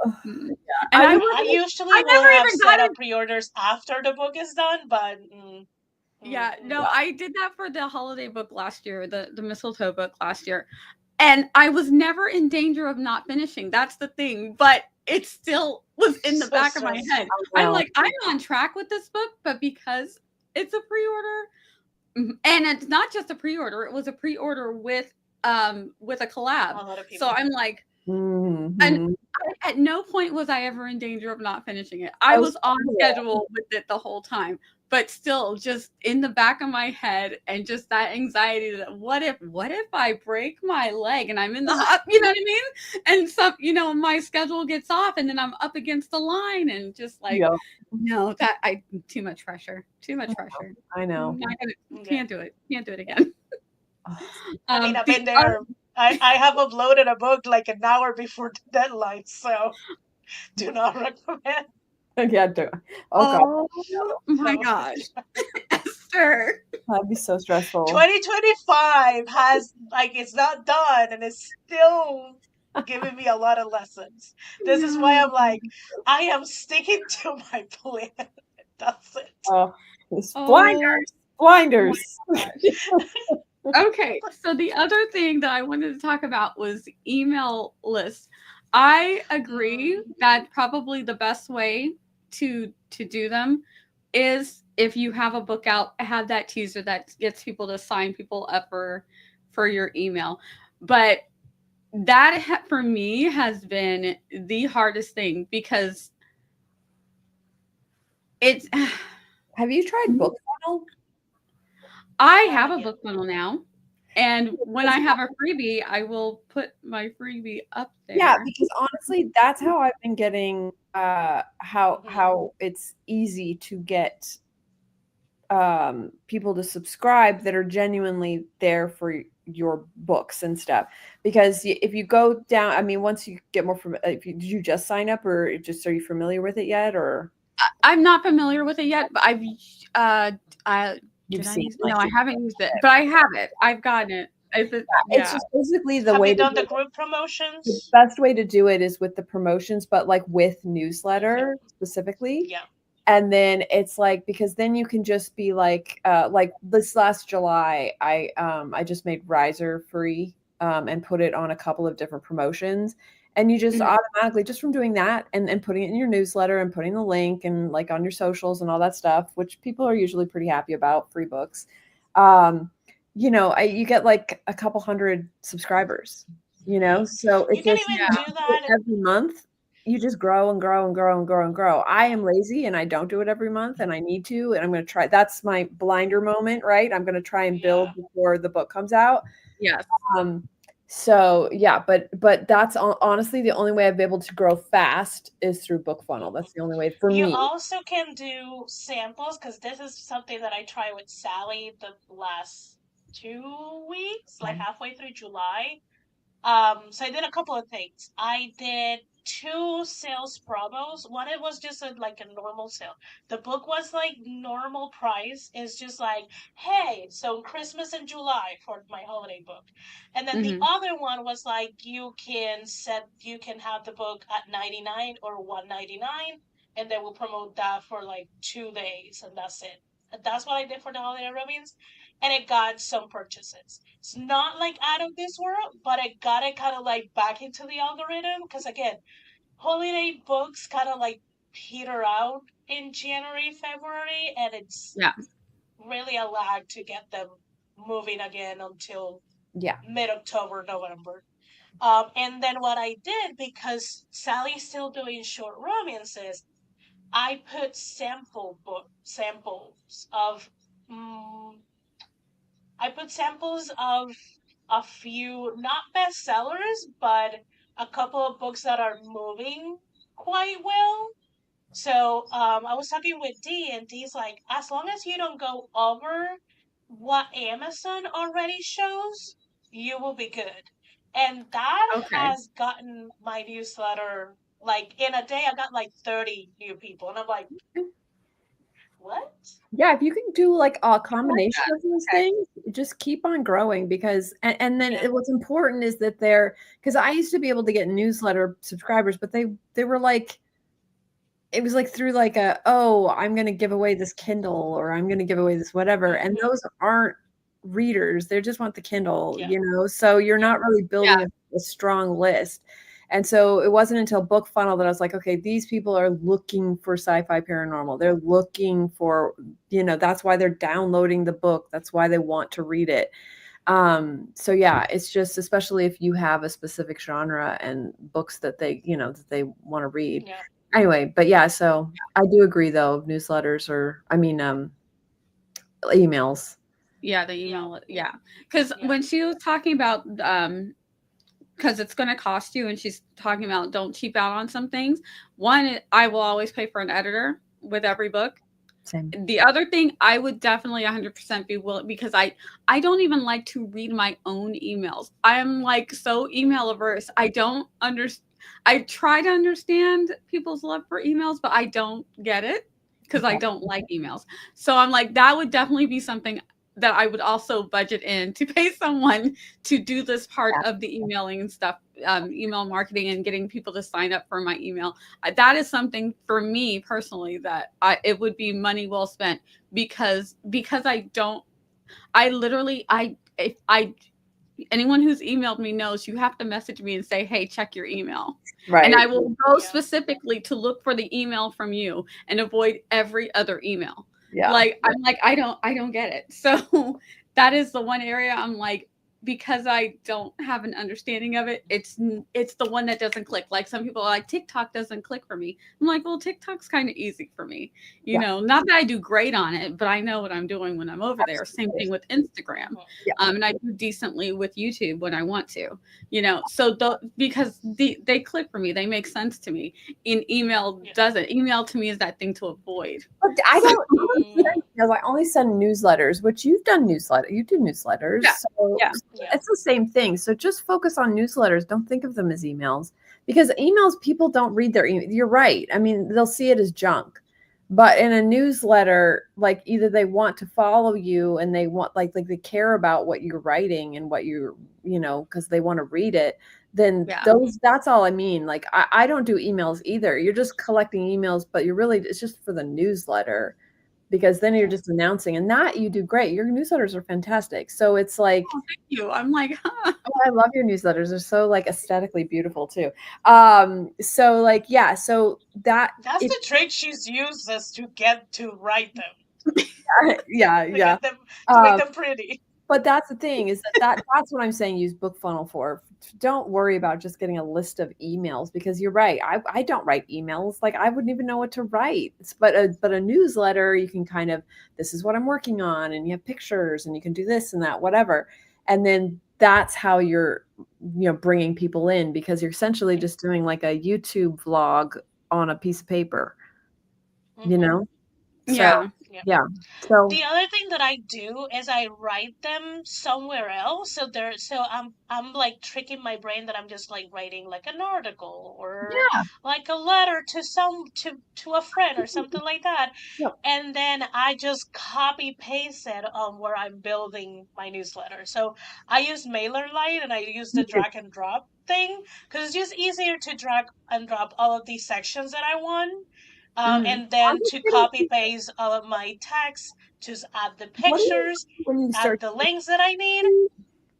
Mm-mm. And I I mean, was, I usually I will never have even got set it. up pre-orders after the book is done, but Yeah, no, yeah, I did that for the holiday book last year, the mistletoe book last year. And I was never in danger of not finishing. That's the thing. But it still was in the so back of my head. stressful. I'm well, like, I'm on track with this book, but because it's a pre-order, and it's not just a pre-order, it was a pre-order with a collab. A lot of So people. I'm like, and mhm. at no point was I ever in danger of not finishing it. I I was was on schedule with it the whole time, but still just in the back of my head and just that anxiety that what if I break my leg and I'm in the you know what I mean? And so, my schedule gets off and then I'm up against the line and just like, yeah, no, that I too much pressure. Too much pressure. I know. Not gonna Yeah. can't do it. Can't do it again. I mean, I've The been there. I have uploaded a book like an hour before the deadline, so do not recommend. Yeah, do. Oh god, oh my No. gosh. Esther. that'd be so stressful. 2025 has like it's not done and it's still giving me a lot of lessons. This is why I'm like, I am sticking to my plan. That's it. Oh, it's Oh blinders. my gosh. Okay, so the other thing that I wanted to talk about was email lists. I agree that probably the best way to do them is if you have a book out, have that teaser that gets people to sign people up for your email. But that for me has been the hardest thing because it's Have you tried book funnel? I have a book funnel now. And when I Because- have a freebie, I will put my freebie up there. Yeah, because honestly, that's how I've been getting how it's easy to get people to subscribe that are genuinely there for your books and stuff. Because if you go down, I mean, once you get more from, did you just sign up or just are you familiar with it yet? Or I'm not familiar with it yet, but I've I you've did I seen use like no, I haven't used it, but I have it. I've gotten it. it's Yeah. just basically the Have way you to done do the group it. The promotions? best way to do it is with the promotions, but like with newsletter specifically. Yeah. And then it's like because then you can just be like this last July I just made Riser free and put it on a couple of different promotions, and you just automatically just from doing that and putting it in your newsletter and putting the link and like on your socials and all that stuff, which people are usually pretty happy about, free books. You get like a couple hundred subscribers, so You it can just even do that. every month you just grow and grow and grow and grow and grow. I am lazy and I don't do it every month and I need to, and I'm going to try. That's my blinder moment, right? I'm going to try and build before the book comes out. Yes. So yeah, but that's honestly the only way I've been able to grow fast is through book funnel. That's the only way for You me. also can do samples because this is something that I tried with Sally the last 2 weeks, like halfway through July. So I did a couple of things. I did two sales promos. One, it was just like a normal sale. The book was like normal price. It's just like, hey, so Christmas in July for my holiday book. And then the other one was like, you can have the book at 99 or 199, and they will promote that for like 2 days, and that's it. And that's what I did for the holiday romance, and it got some purchases. It's not like out of this world, but it got it kind of like back into the algorithm, because again, holiday books kind of like peter out in January, February, and it's really a lag to get them moving again until mid-October, November. And then what I did, because Sally's still doing short romances, I put samples of a few, not bestsellers, but a couple of books that are moving quite well. So I was talking with Dee, and Dee's like, as long as you don't go over what Amazon already shows, you will be good. And that has gotten my newsletter, like in a day, I got like 30 new people. And I'm like, what? Yeah, if you can do like a combination of those things, just keep on growing, because and then what's important is that because I used to be able to get newsletter subscribers, but they were like, it was like through like I'm going to give away this Kindle, or I'm going to give away this whatever. And those aren't readers. They just want the Kindle, so you're not really building a strong list. And so it wasn't until BookFunnel that I was like, okay, these people are looking for sci-fi paranormal. They're looking for, that's why they're downloading the book. That's why they want to read it. So yeah, it's just, especially if you have a specific genre and books that they, that they want to read. Yeah. Anyway, but yeah, so I do agree though, newsletters emails. Yeah, the email. Yeah. Because when she was talking about, because it's going to cost you, and she's talking about don't cheap out on some things. One, I will always pay for an editor with every book. Same. The other thing, I would definitely 100% be willing, because I don't even like to read my own emails. I am like so email averse. I don't understand. I try to understand people's love for emails, but I don't get it because I don't like emails. So I'm like, that would definitely be something that I would also budget in to pay someone to do this part of the emailing and stuff, email marketing and getting people to sign up for my email. That is something for me personally that it would be money well spent, because anyone who's emailed me knows you have to message me and say, hey, check your email. Right. And I will go specifically to look for the email from you and avoid every other email. Yeah. Like, I'm like, I don't get it. So that is the one area I'm like, because I don't have an understanding of it, it's the one that doesn't click. Like some people are like, TikTok doesn't click for me. I'm like, well, TikTok's kind of easy for me. You know, not that I do great on it, but I know what I'm doing when I'm over there. Same thing with Instagram. Yeah. And I do decently with YouTube when I want to, so because they click for me, they make sense to me. In email doesn't. Email to me is that thing to avoid. I only send newsletters, which you've done newsletters. You do newsletters. Yeah. So it's the same thing. So just focus on newsletters. Don't think of them as emails, because emails, people don't read their email. You're right. I mean, they'll see it as junk. But in a newsletter, like either they want to follow you and they want like they care about what you're writing and what you're, because they want to read it. Then that's all I mean. Like I don't do emails either. You're just collecting emails, but it's just for the newsletter, because then you're just announcing, and that you do great. Your newsletters are fantastic. So it's like, oh, thank you. I'm like, I love your newsletters. They're so like aesthetically beautiful too. So like, so that's the trick she's used us to get to write them. Yeah. Get them, to make them pretty. But that's the thing, is that's what I'm saying. Use BookFunnel for. Don't worry about just getting a list of emails, because you're right. I don't write emails. Like I wouldn't even know what to write. But a newsletter, you can kind of, this is what I'm working on, and you have pictures, and you can do this and that, whatever. And then that's how you're, bringing people in, because you're essentially just doing like a YouTube vlog on a piece of paper, Yeah. Yeah. So The other thing that I do is I write them somewhere else. So I'm like tricking my brain that I'm just like writing like an article or yeah. like a letter to to a friend or something like that. Yep. And then I just copy paste it on where I'm building my newsletter. So I use MailerLite and I use the drag and drop thing because it's just easier to drag and drop all of these sections that I want. And I'm then just to kidding. copy paste all of my text, just add the What do you pictures, when you add start? the links that I need.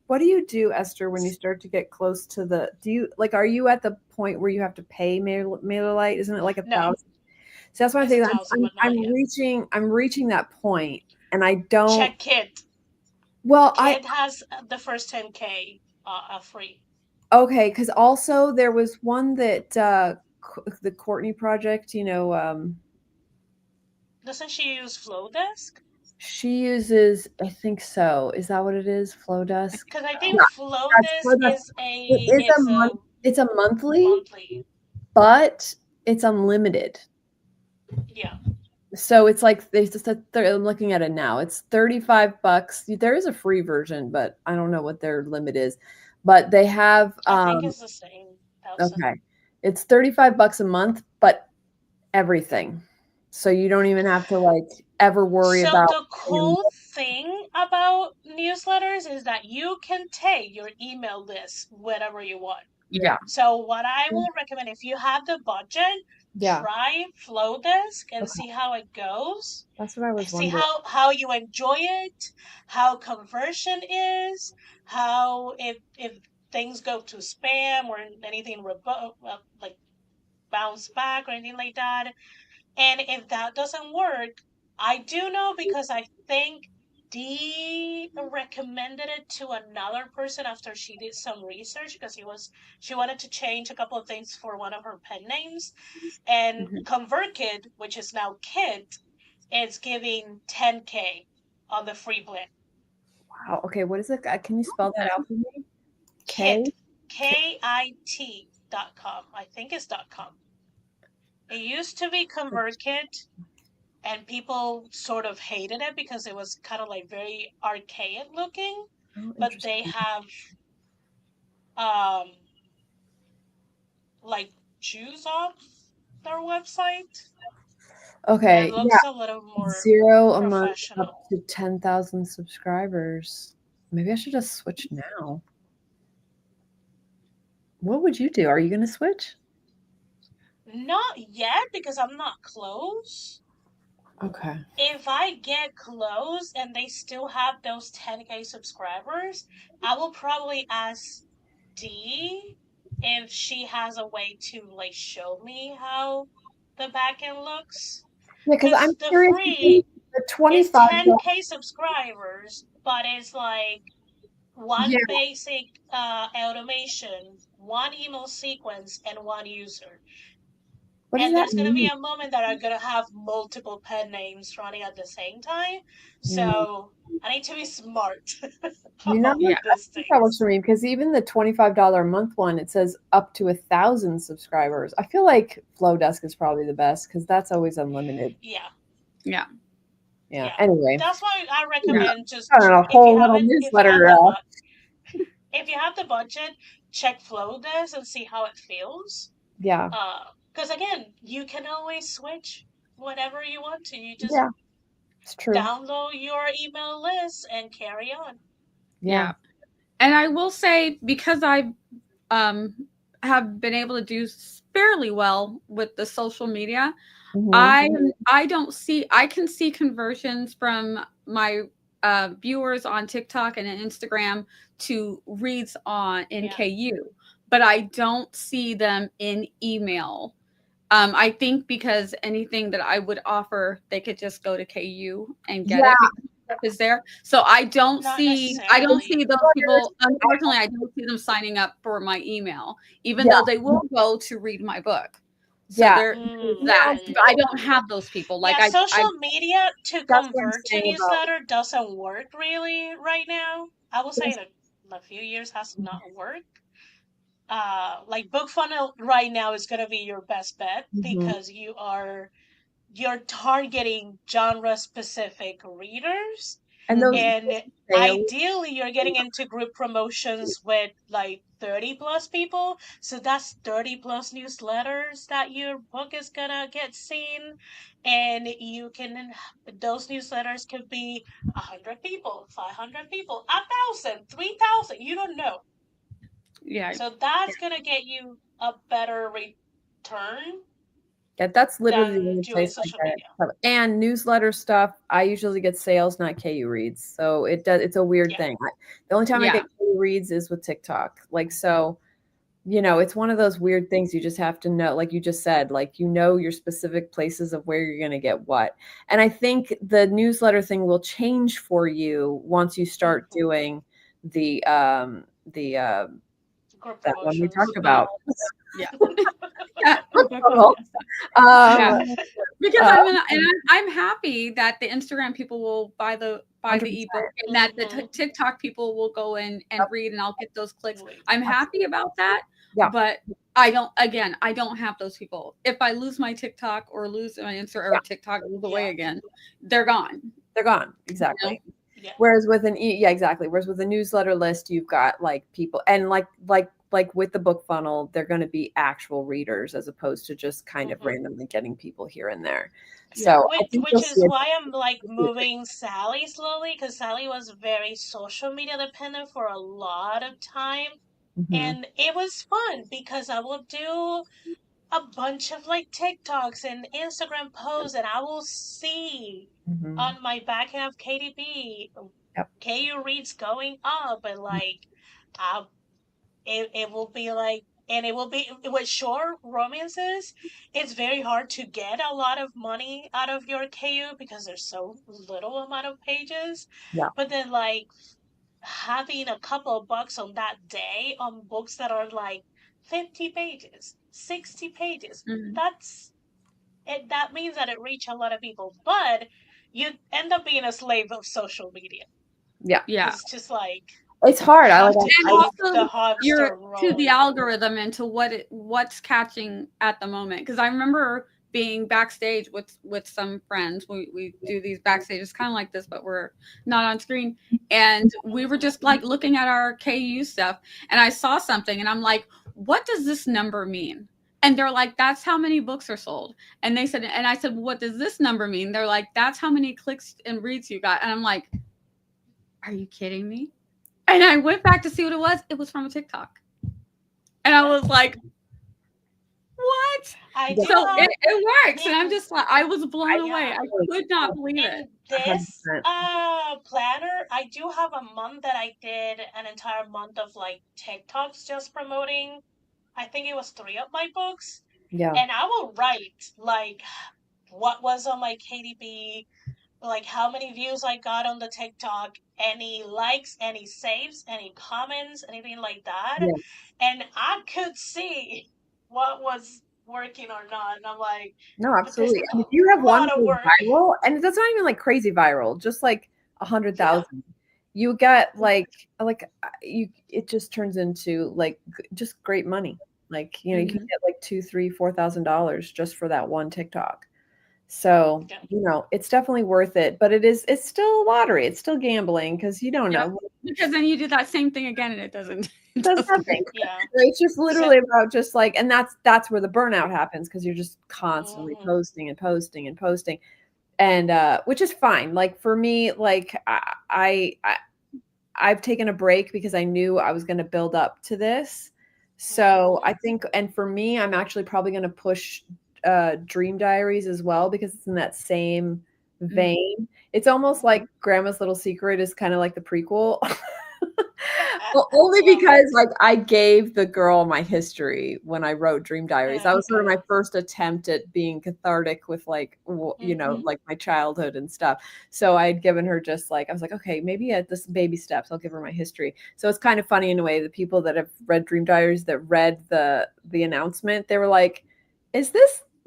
What do you do, Esther, when you start to get close to the? Do you like? Are you at the point where you have to pay MailerLite? Isn't it like No, 1,000? So that's why I'm it's saying 1,000, but not yet. I'm reaching that point, and I don't. Check Kit. Well, Kit has the first 10K free. okay, because also there was one that the Courtney project. Doesn't she use Flowdesk? She uses. I think so. Is that what it is? Flowdesk. Because I Yeah, think that's Flowdesk Flowdesk. is It is a a month. It's a monthly, monthly. but it's unlimited. Yeah. So it's like they just I'm looking at it now. It's $35. There is a free version, but I don't know what their limit is. But they have I think it's the same. 1,000. okay. It's $35 a month, but everything. So you don't even have to like ever worry So about the cool thing about newsletters is that you can take your email list whenever you want. yeah. So what I will recommend, if you have the budget, Yeah. try Flowdesk and Okay. see how it goes. That's what I was See wondering. how you enjoy it, how conversion is, how if things go to spam or anything like bounce back or anything like that. And if that doesn't work, I do know because I think Dee recommended it to another person after she did some research because she wanted to change a couple of things for one of her pen names. And ConvertKit, which is now Kit, is giving 10K on the free plan. Wow. Okay. What is it? Can you spell that out for me? Kit, K. KIT.com. I think it's .com. It used to be ConvertKit, and people sort of hated it because it was kind of like very archaic looking. Oh, But they interesting. have um like Jews off their website Okay. and Yeah. looks a little more 0 a month up professional. to 10,000 subscribers. Maybe I should just switch now. What would you do? Are you going to switch? Not yet because I'm not close. Okay. If I get close and they still have those 10K subscribers, I will probably ask Dee if she has a way to like show me how the backend looks. Yeah, because I'm Because the curious free because the is 25. 10K subscribers, but it's like Yeah. one basic automation, one email sequence, and one user. What does And that there's going to be mean? a moment that are going to have multiple pen names running at the same time. Mm. So I need to be smart I mean, about Yeah. I these think that works things. for me because even the $25 a month one, it says up to 1,000 subscribers. I feel like Flowdesk is probably the best because that's always unlimited. Yeah. Yeah. Yeah. Yeah. Anyway, That's why I Yeah. recommend just I don't know, a if you whole have little it, if you have newsletter. if you have the budget, check Flowdesk and see how it feels. Yeah. Because again, you can always switch whenever you want to. You just Yeah. It's true. download your email list and carry on. Yeah. And I will say, because I um, have been able to do fairly well with the social media, Mhm. I can see conversions from my viewers on TikTok and Instagram to reads in Yeah. KU, but I don't see them in email. I think because anything that I would offer, they could just go to KU and get Yeah. it because stuff is there. So I don't Not see necessarily. those people. Unfortunately, I don't see them signing up for my email, even Yeah. though they will go to read my book. So Yeah. there's that. Mm. But I don't have those people. Like Yeah, I social media to That's what I'm convert to saying about. newsletter doesn't work really right now. I will say that a few years has not worked. Like book funnel right now is gonna be your best bet Mhm. because you are you're targeting genre-specific readers. And those And sales, ideally, you're getting into group promotions with like 30 plus people. So that's 30 plus newsletters that your book is gonna get seen. And you can, those newsletters could be 100 people, 500 people, 1,000, 3,000. You don't know. Yeah. So that's gonna get you a better return yeah, that's literally the than only doing place I social get media. it. And newsletter stuff, I usually get sales, not KU reads. So it's a weird Yeah. thing. The only time I Yeah. get KU reads is with TikTok. Like, so, it's one of those weird things you just have to know, like you just said, like, your specific places of where you're going to get what. And I think the newsletter thing will change for you once you start doing the Group that one we promotions. talked about. Yeah. Yeah. Um, Because I'm happy that the Instagram people will buy the 100%. ebook, and that the TikTok people will go in and read, and I'll get those clicks. I'm happy about that. Yeah. But I don't have those people. If I lose my TikTok or lose my Instagram or TikTok goes away again, they're gone. They're gone. Exactly. Yeah. Whereas with exactly. Whereas with a newsletter list, you've got like people, and like with the book funnel, they're going to be actual readers as opposed to just kind of randomly getting people here and there. So which is why I'm like moving Sally slowly, because Sally was very social media dependent for a lot of time. And it was fun because I will do a bunch of like TikToks and Instagram posts, and I will see on my back end of KDB, KU reads going up, and like it will be like, and it will be with short romances. It's very hard to get a lot of money out of your KU because there's so little amount of pages. Yeah. But then like having a couple of bucks on that day on books that are like 50 pages, 60 pages, that means that it reached a lot of people. But you end up being a slave of social media. Yeah. It's just like, it's hard. I like and also the hamster to the algorithm and to what's catching at the moment. Because I remember being backstage with some friends. We do these backstages kind of like this, but we're not on screen. And we were just like looking at our KU stuff, and I saw something, and I'm like, "What does this number mean?" And they're like, "That's how many books are sold." And they said, and I said, "What does this number mean?" They're like, "That's how many clicks and reads you got." And I'm like, "Are you kidding me?" And I went back to see what it was. It was from a TikTok. And I was like, what? So it works. And I'm just like, I was blown away. I could not believe it. This planner, I do have a month that I did an entire month of like TikToks just promoting, I think it was 3 of my books. Yeah. And I will write like what was on my KDB, like how many views I got on the TikTok, any likes, any saves, any comments, anything like that. Yeah. And I could see what was working or not. And I'm like, no, absolutely. And if you have one viral, and that's not even like crazy viral, just like 100,000, you get like it just turns into like just great money. Like, you can get like $2,000, $3,000, $4,000 just for that one TikTok. So, it's definitely worth it, but it's still a lottery. It's still gambling because you don't know. Because then you do that same thing again and it does nothing. Yeah. It's just literally about just like, and that's where the burnout happens because you're just constantly posting and posting and posting. And which is fine. Like for me, like I've taken a break because I knew I was going to build up to this. So I think, and for me, I'm actually probably going to push Dream Diaries as well because it's in that same vein. It's almost like Grandma's Little Secret is kind of like the prequel. Well, only because like I gave the girl my history when I wrote Dream Diaries. That was sort of my first attempt at being cathartic with like, like my childhood and stuff. So I had given her just like, I was like, okay, maybe at this baby steps, I'll give her my history. So it's kind of funny in a way, the people that have read Dream Diaries that read the announcement, they were like, this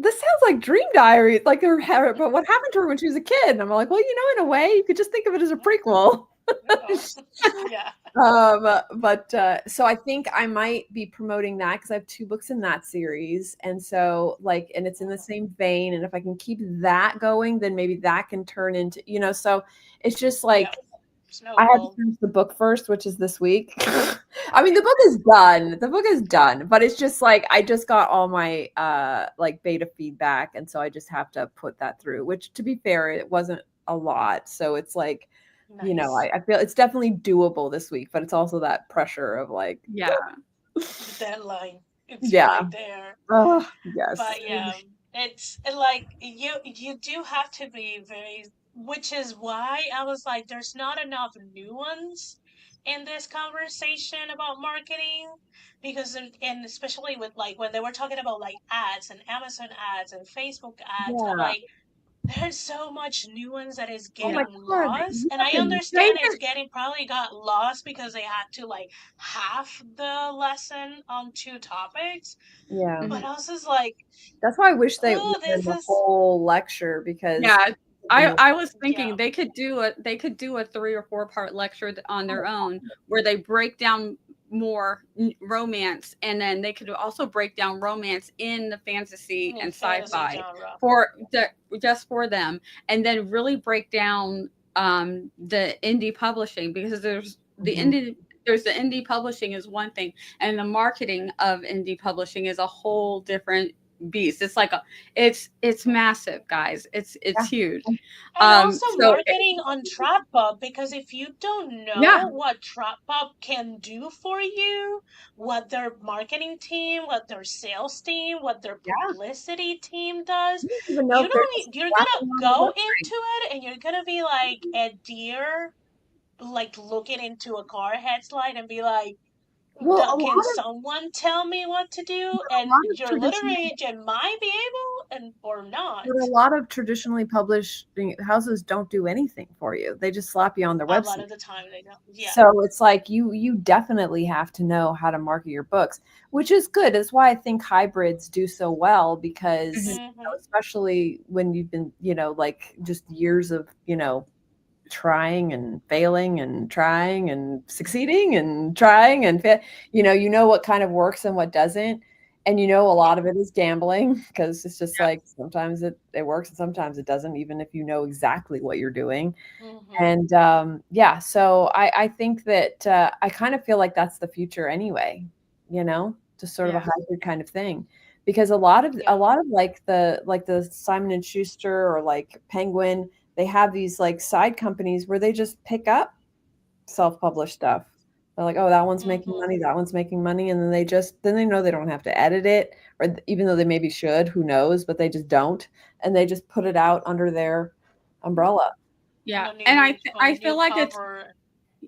sounds like Dream Diaries, like but what happened to her when she was a kid? And I'm like, well, in a way, you could just think of it as a prequel. Yeah. But so I think I might be promoting that because I have 2 books in that series. And so like, and it's in the same vein. And if I can keep that going, then maybe that can turn into, so it's just like, Yeah. I had to Snowball. finish the book first, which is this week. I mean, the book is done. The book is done, but it's just like I just got all my like beta feedback, and so I just have to put that through. Which, to be fair, it wasn't a lot. So it's like, Nice. I feel it's definitely doable this week, but it's also that pressure of like, Yeah. The deadline. It's yeah, right there. oh yes, But yeah, it's like you do have to be very, which is why I was like, there's not enough nuance in this conversation about marketing, because and especially with like when they were talking about like ads and Amazon ads and Facebook ads, I'm yeah. like, there's so much nuance that is Oh my getting God, lost, and I yes. understand it's getting probably got lost because they had to like half the lesson on 2 topics, Yeah, but Mhm. I was just like, that's why I wish they oh, would in this the is whole lecture because Yeah, the I was yeah. thinking they could do a 3 or 4 part lecture on their own where they break down more romance, and then they could also break down romance in the fantasy In and fantasy sci-fi genre. for just for them, and then really break down the indie publishing, because Mhm. there's the indie publishing is one thing, and the marketing of indie publishing is a whole different beast. It's like it's massive, guys. It's Yeah. huge. And also So marketing on TrapPub, because if you don't yeah, know what TrapPub can do for you, what their marketing team, what their sales team, what their Yeah. publicity team does, I don't even know you if they're don't just you're slapping gonna on the go website. into it and you're gonna be like a deer, like looking into a car headlight and be like, Well, Can someone tell me what to do? a And lot of your literary traditional agent might be able and or not. but a lot of traditionally publishing houses don't do anything for you. They just slap you on their A lot website. of the time they don't. Yeah. So it's like you definitely have to know how to market your books, which is good. That's why I think hybrids do so well because Mm-hmm. especially when you've been, like just years of, trying and failing and trying and succeeding and trying and what kind of works and what doesn't, and a lot Yeah. of it is gambling because it's just yeah, like sometimes it works and sometimes it doesn't, even if you know exactly what you're doing. Mm-hmm. And yeah, so I think that I kind of feel like that's the future anyway, just sort of a yeah, hybrid kind of thing, because a lot of like the Simon and Schuster or like Penguin, they have these like side companies where they just pick up self-published stuff. They're like, oh, that one's making Mm-hmm. money, that one's making money, and then they know they don't have to edit it, or even though they maybe should, who knows, but they just don't, and they just put it out under their umbrella. yeah. And On I a new feel like it's cover,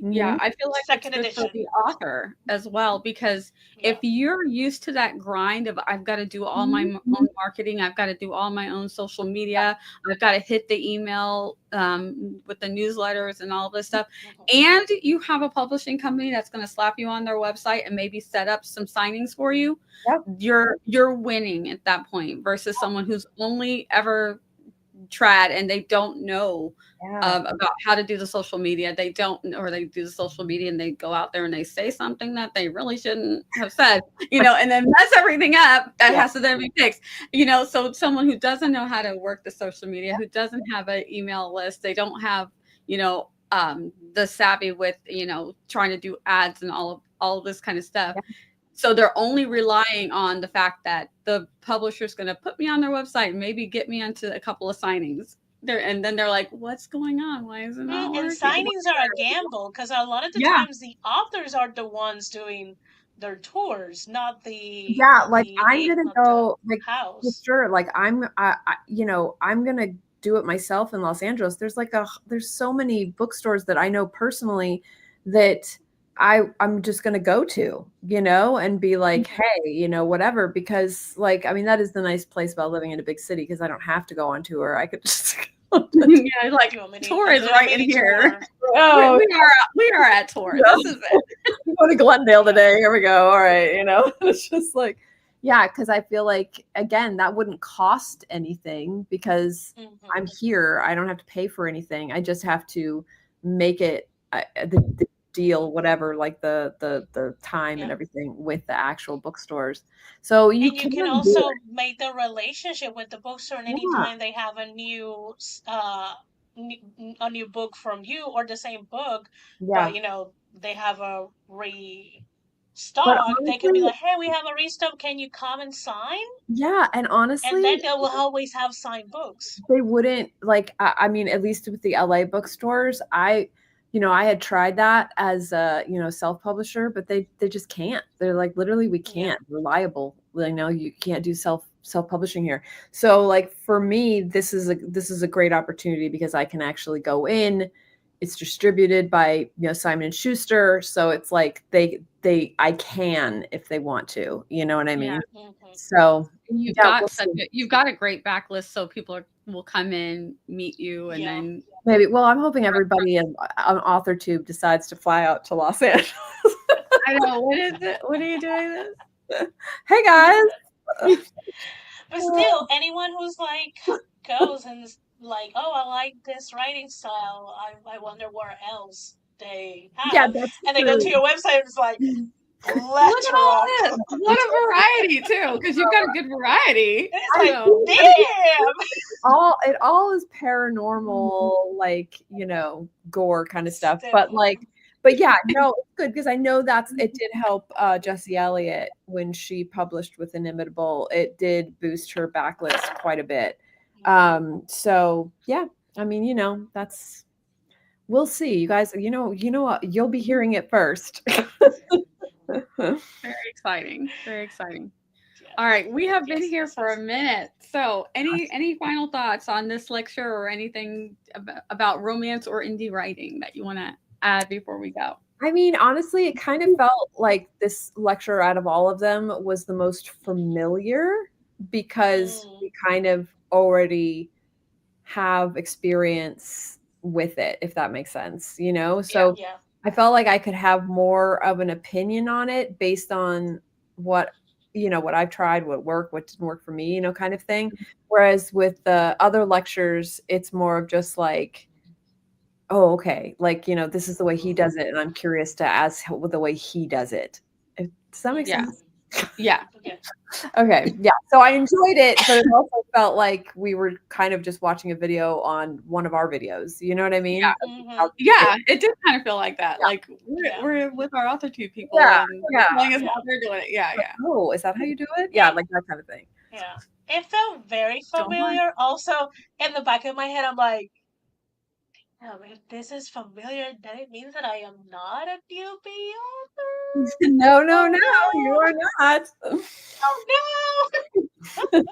yeah, Mhm. I feel like it's second good for edition. the author as well, because if Yeah. you're used to that grind of I've got to do all my Mhm. own marketing, I've got to do all my own social media, I've got to hit the email with the newsletters and all this stuff, Mm-hmm. and you have a publishing company that's going to slap you on their website and maybe set up some signings for you, Yep. you're winning at that point versus someone who's only ever trad and they don't know Yeah. about how to do the social media. They don't, or they do the social media and they go out there and they say something that they really shouldn't have said, and then mess everything up that Yeah. has to then be fixed. So someone who doesn't know how to work the social media, who doesn't have an email list, they don't have, the savvy with, trying to do ads and all of this kind of stuff. Yeah. So they're only relying on the fact that the publisher's going to put me on their website and maybe get me into a couple of signings. And then they're like, "What's going on? Why is it not And working?" signings are a gamble because a lot of the Yeah, times the authors are the ones doing their tours, not the Yeah, not like the I'm gonna not the go like for house. sure. Like I'm gonna do it myself in Los Angeles. There's so many bookstores that I know personally that I'm just gonna go to, and be like, Mm-hmm. hey, whatever, because like I mean that is the nice place about living in a big city because I don't have to go on tour. I could just yeah. Like Do a mini tour and is do a right in mini here. tour. We, oh we are we are at tour. yeah. This is it. I'm going to Glendale Yeah. today. Here we go. All right, it's just like, yeah, because I feel like again that wouldn't cost anything because Mm-hmm. I'm here. I don't have to pay for anything. I just have to make it the deal, whatever, like the time and Yeah. everything with the actual bookstores. So you And you can can do also it. make the relationship with the bookstore, and Yeah. anytime they have a new book from you or the same book, but Yeah. they have a But restock, they can be honestly, like, hey, we have a restock, can you come and sign? yeah, and And honestly, then they will always have signed books. they wouldn't like I mean, at least with the LA bookstores, I had tried that as a, self-publisher, but they just can't. They're like, literally, we Yeah. can't. We're liable. You can't do self-publishing here. So like for me, this is a great opportunity because I can actually go in. It's distributed by, Simon and Schuster, so it's like I can if they want to, you know what I Yeah. mean? Mm-hmm. So And you've yeah, got we'll see. you've got a great backlist, so people will come in, meet you, and Yeah. then Maybe. Well, I'm hoping everybody on AuthorTube decides to fly out to Los Angeles. I know, what is it? What are you doing this? Hey guys. But still, anyone who's like goes and is like, oh, I like this writing style. I wonder where else they Yeah, have, that's and they go to true. your website and it's like Look at all plethora. this. What a variety too, because you've got a good variety. It's I like, So damn. it all is paranormal, like, gore kind of stuff. But yeah, no, it's good because I know it did help Jessie Elliott when she published with Inimitable. It did boost her backlist quite a bit. So yeah, I mean, we'll see. You guys, what, you'll be hearing it first. very exciting. Very exciting. All right, we have been here for a minute. So, any final thoughts on this lecture or anything about romance or indie writing that you want to add before we go? I mean, honestly, it kind of felt like this lecture out of all of them was the most familiar because we kind of already have experience with it, if that makes sense, So Yeah. I felt like I could have more of an opinion on it based on what I've tried, what worked, what didn't work for me, kind of thing. Whereas with the other lectures, it's more of just like, oh, okay, like, this is the way he does it, and I'm curious to ask the way he does it. Does that make Yeah. sense? Yeah. Okay. Yeah. So I enjoyed it, but it also felt like we were kind of just watching a video on one of our videos. You know what I mean? Yeah. Yeah, it did kind of feel like that. Yeah. Like we're with our AuthorTube people Yeah. and Yeah. telling us how they're doing it. Yeah, yeah. Oh, is that how you do it? Yeah, like that kind of thing. Yeah. It felt very Don't mind. familiar. Also, in the back of my head, I'm like, oh, if this is familiar, then it means that I am not a newbie author. No, Oh, you no. are not. Oh no.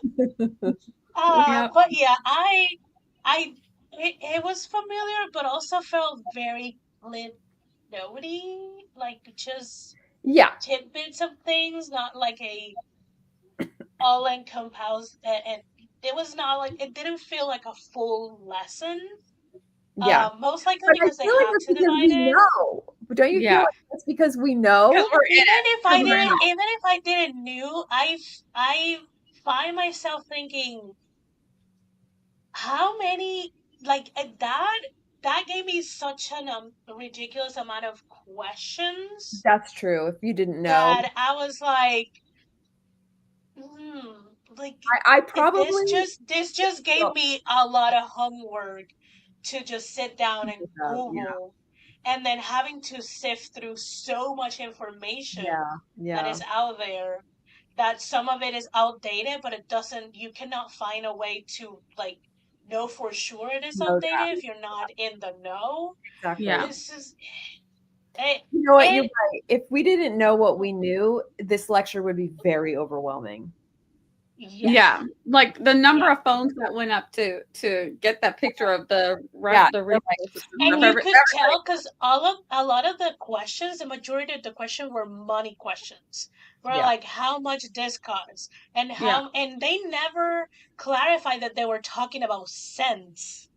Yep. But yeah, it was familiar, but also felt very Cliff Notey, like just Yeah. tidbits of things, not like a all encompass. And it was not like it didn't feel like a full lesson. Yeah. Most likely But I because they feel like had it's to because divide we it. know. But don't you feel Yeah. like it's because we know? Because we're in Even it. if Because we're in it. even if I didn't knew, I find myself thinking, how many like that gave me such an ridiculous amount of questions That's true. If you didn't know, that I was like, like I probably this just gave me a lot of homework to just sit down and yeah, Google, and then having to sift through so much information that is out there, that some of it is outdated, but you cannot find a way to like know for sure it is know outdated that if you're not in the know. exactly. Yeah. This is it. You know what? You're It right. If we didn't know what we knew, this lecture would be very overwhelming. Yeah. Like the number of phones that went up to get that picture of the resources. And you could tell because a lot of the questions, the majority of the questions were money questions. Were like how much this costs and and they never clarified that they were talking about cents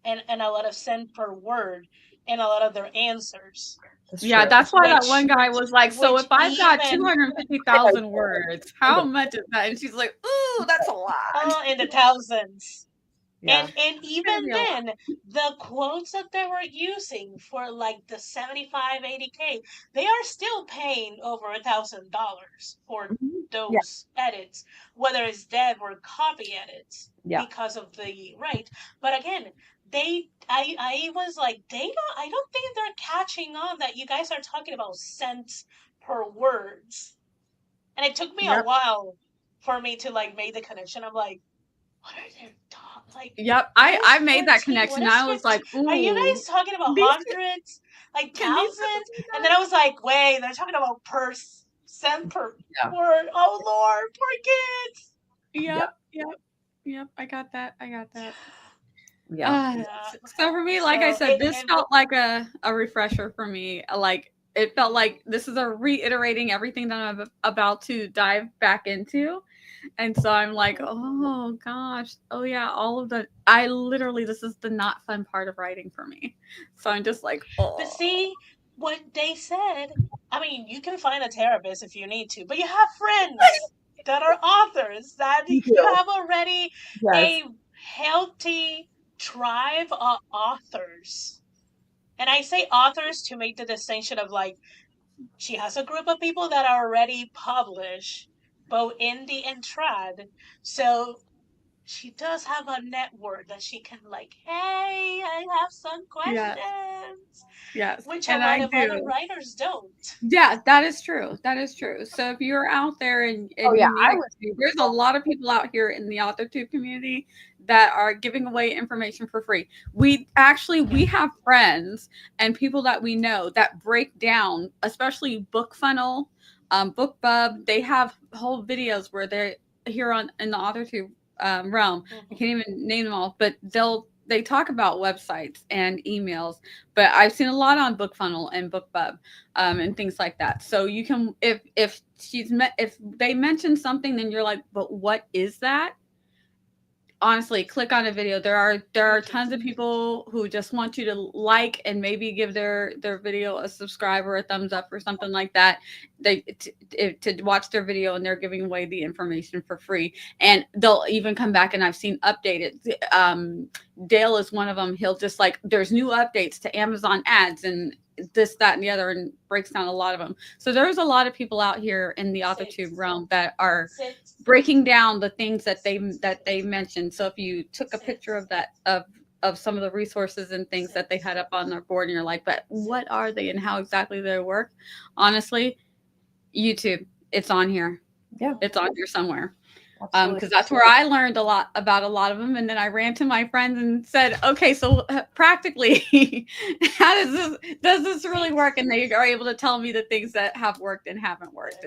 and a lot of cents per word in a lot of their answers. That's why that one guy was like, so if I've got even 250,000 words, how much is that? And she's like, ooh, that's a lot. in the thousands. Yeah. And even be a lot. then, the quotes that they were using for like the 75, 80K, they are still paying over $1,000 for Mhm. Yeah. those edits, whether it's dev or copy edits, Yeah. because of the right. But again, I was like, I don't think they're catching on that you guys are talking about cents per words. And it took me a Yep. while for me to like make the connection. I'm like, what are they talking? Like, Yep, what is I made that 14? What connection. is I was 15? like, Are you ooh, guys talking about these hundreds? Like can these thousands? And then I was like, wait, they're talking about per cent per Yeah. word. Oh Lord, poor kids. Yeah. Yep. I got that. Yeah. Yeah. So for me, like I So said, this felt like a refresher for me. Like it felt like this is a reiterating everything that I'm about to dive back into. And so I'm like, oh gosh, oh yeah, all of the I literally this is the not fun part of writing for me. So I'm just like, but oh see what they said. I mean, you can find a therapist if you need to, but you have friends that are authors that You you do. have already Yes. a healthy tribe of authors. And I say authors to make the distinction of like, she has a group of people that are already published, both indie and trad. So she does have a network that she can like, hey, I have some yes, questions, yes. which a And lot I of other do. writers don't. Yeah, that is true. That is true. So if you're out there Oh and yeah. you need I a was. there's a lot of people out here in the AuthorTube community that are giving away information for free. We have friends and people that we know that break down, especially BookFunnel, BookBub. They have whole videos where they're here on in the AuthorTube realm. I Mhm. can't even name them all, but they talk about websites and emails. But I've seen a lot on BookFunnel and BookBub and things like that. So you can, if they mention something, then you're like, but what is that? Honestly, click on a video. There are tons of people who just want you to like and maybe give their video a subscribe or a thumbs up or something like that. To watch their video, and they're giving away the information for free. And they'll even come back, and I've seen updated. Dale is one of them. He'll just like, there's new updates to Amazon ads and this, that, and the other, and breaks down a lot of them. So there's a lot of people out here in the AuthorTube realm that are breaking down the things that they mentioned. So if you took a picture of that of some of the resources and things that they had up on their board, and you're like, but what are they and how exactly they work? Honestly, YouTube, it's on here. Yeah. It's on here somewhere. Absolutely. Because that's where I learned a lot about a lot of them, and then I ran to my friends and said, "Okay, so practically, how does this really work?" And they are able to tell me the things that have worked and haven't worked,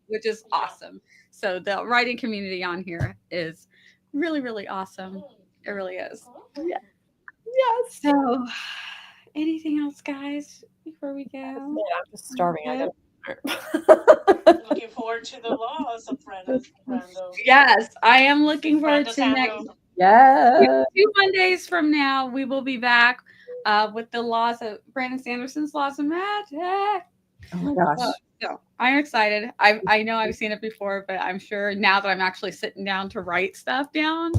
which is awesome. So the writing community on here is really, really awesome. It really is. Yeah. Yes. So, anything else, guys, before we go? Yeah, I'm just starving. I Good. gotta. Looking forward to the laws of Brando. Yes, I am looking forward Brando to next. Sando. Yes. 2 Mondays from now, we will be back with the laws of Brandon Sanderson's Laws of Magic. Oh my gosh. So I'm excited. I know I've seen it before, but I'm sure now that I'm actually sitting down to write stuff down.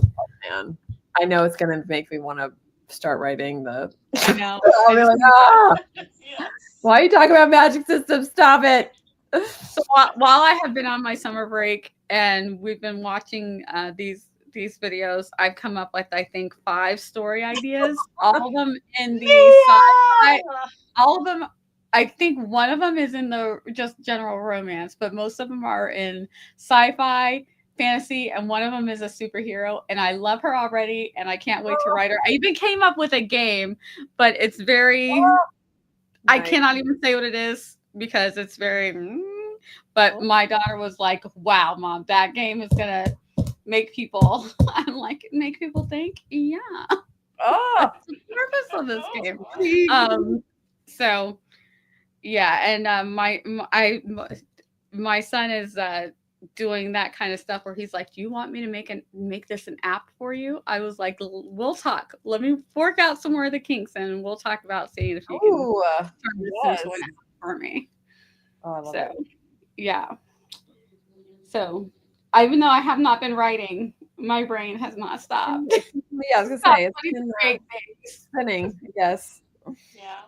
Man, I know it's gonna make me want to start writing the. I know. I'll be like, ah, Yes. why are you talking about magic systems? Stop it. So while I have been on my summer break and we've been watching these videos, I've come up with, I think, 5 story ideas. All of them in the sci-fi. Yeah. All of them. I think one of them is in the just general romance, but most of them are in sci-fi, fantasy, and one of them is a superhero. And I love her already, and I can't wait to write her. I even came up with a game, but it's very. I Nice. cannot even say what it is because it's very. But my daughter was like, "Wow, mom, that game is gonna make people." I'm like, make people think, yeah. Oh, That's the purpose of this game. So yeah, and my son is doing that kind of stuff where he's like, "Do you want me to make this an app for you?" I was like, "We'll talk. Let me work out some more of the kinks, and we'll talk about seeing if you can ooh, turn this yes. into an app for me." Oh, I love So it. yeah. So even though I have not been writing My brain has not stopped. Yeah, I was gonna Stop say it's putting been great things. spinning. Yes. Yeah.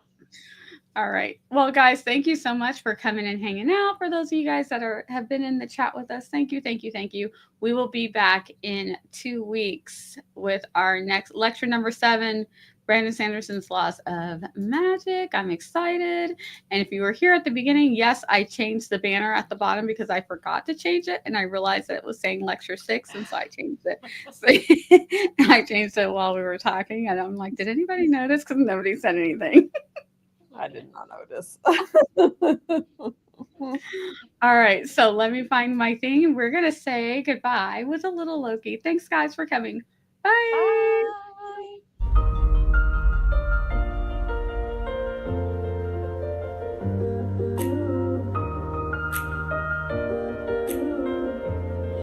All right. Well, guys, thank you so much for coming and hanging out. For those of you guys that have been in the chat with us, thank you, thank you, thank you. We will be back in 2 weeks with our next lecture number 7, Brandon Sanderson's Laws of Magic. I'm excited. And if you were here at the beginning, yes, I changed the banner at the bottom because I forgot to change it, and I realized that it was saying lecture 6, and so I changed it. So I changed it while we were talking, and I'm like, did anybody notice? Because nobody said anything. I did not notice. All right, so let me find my thing. We're going to say goodbye with a little Loki. Thanks, guys, for coming. Bye. Bye.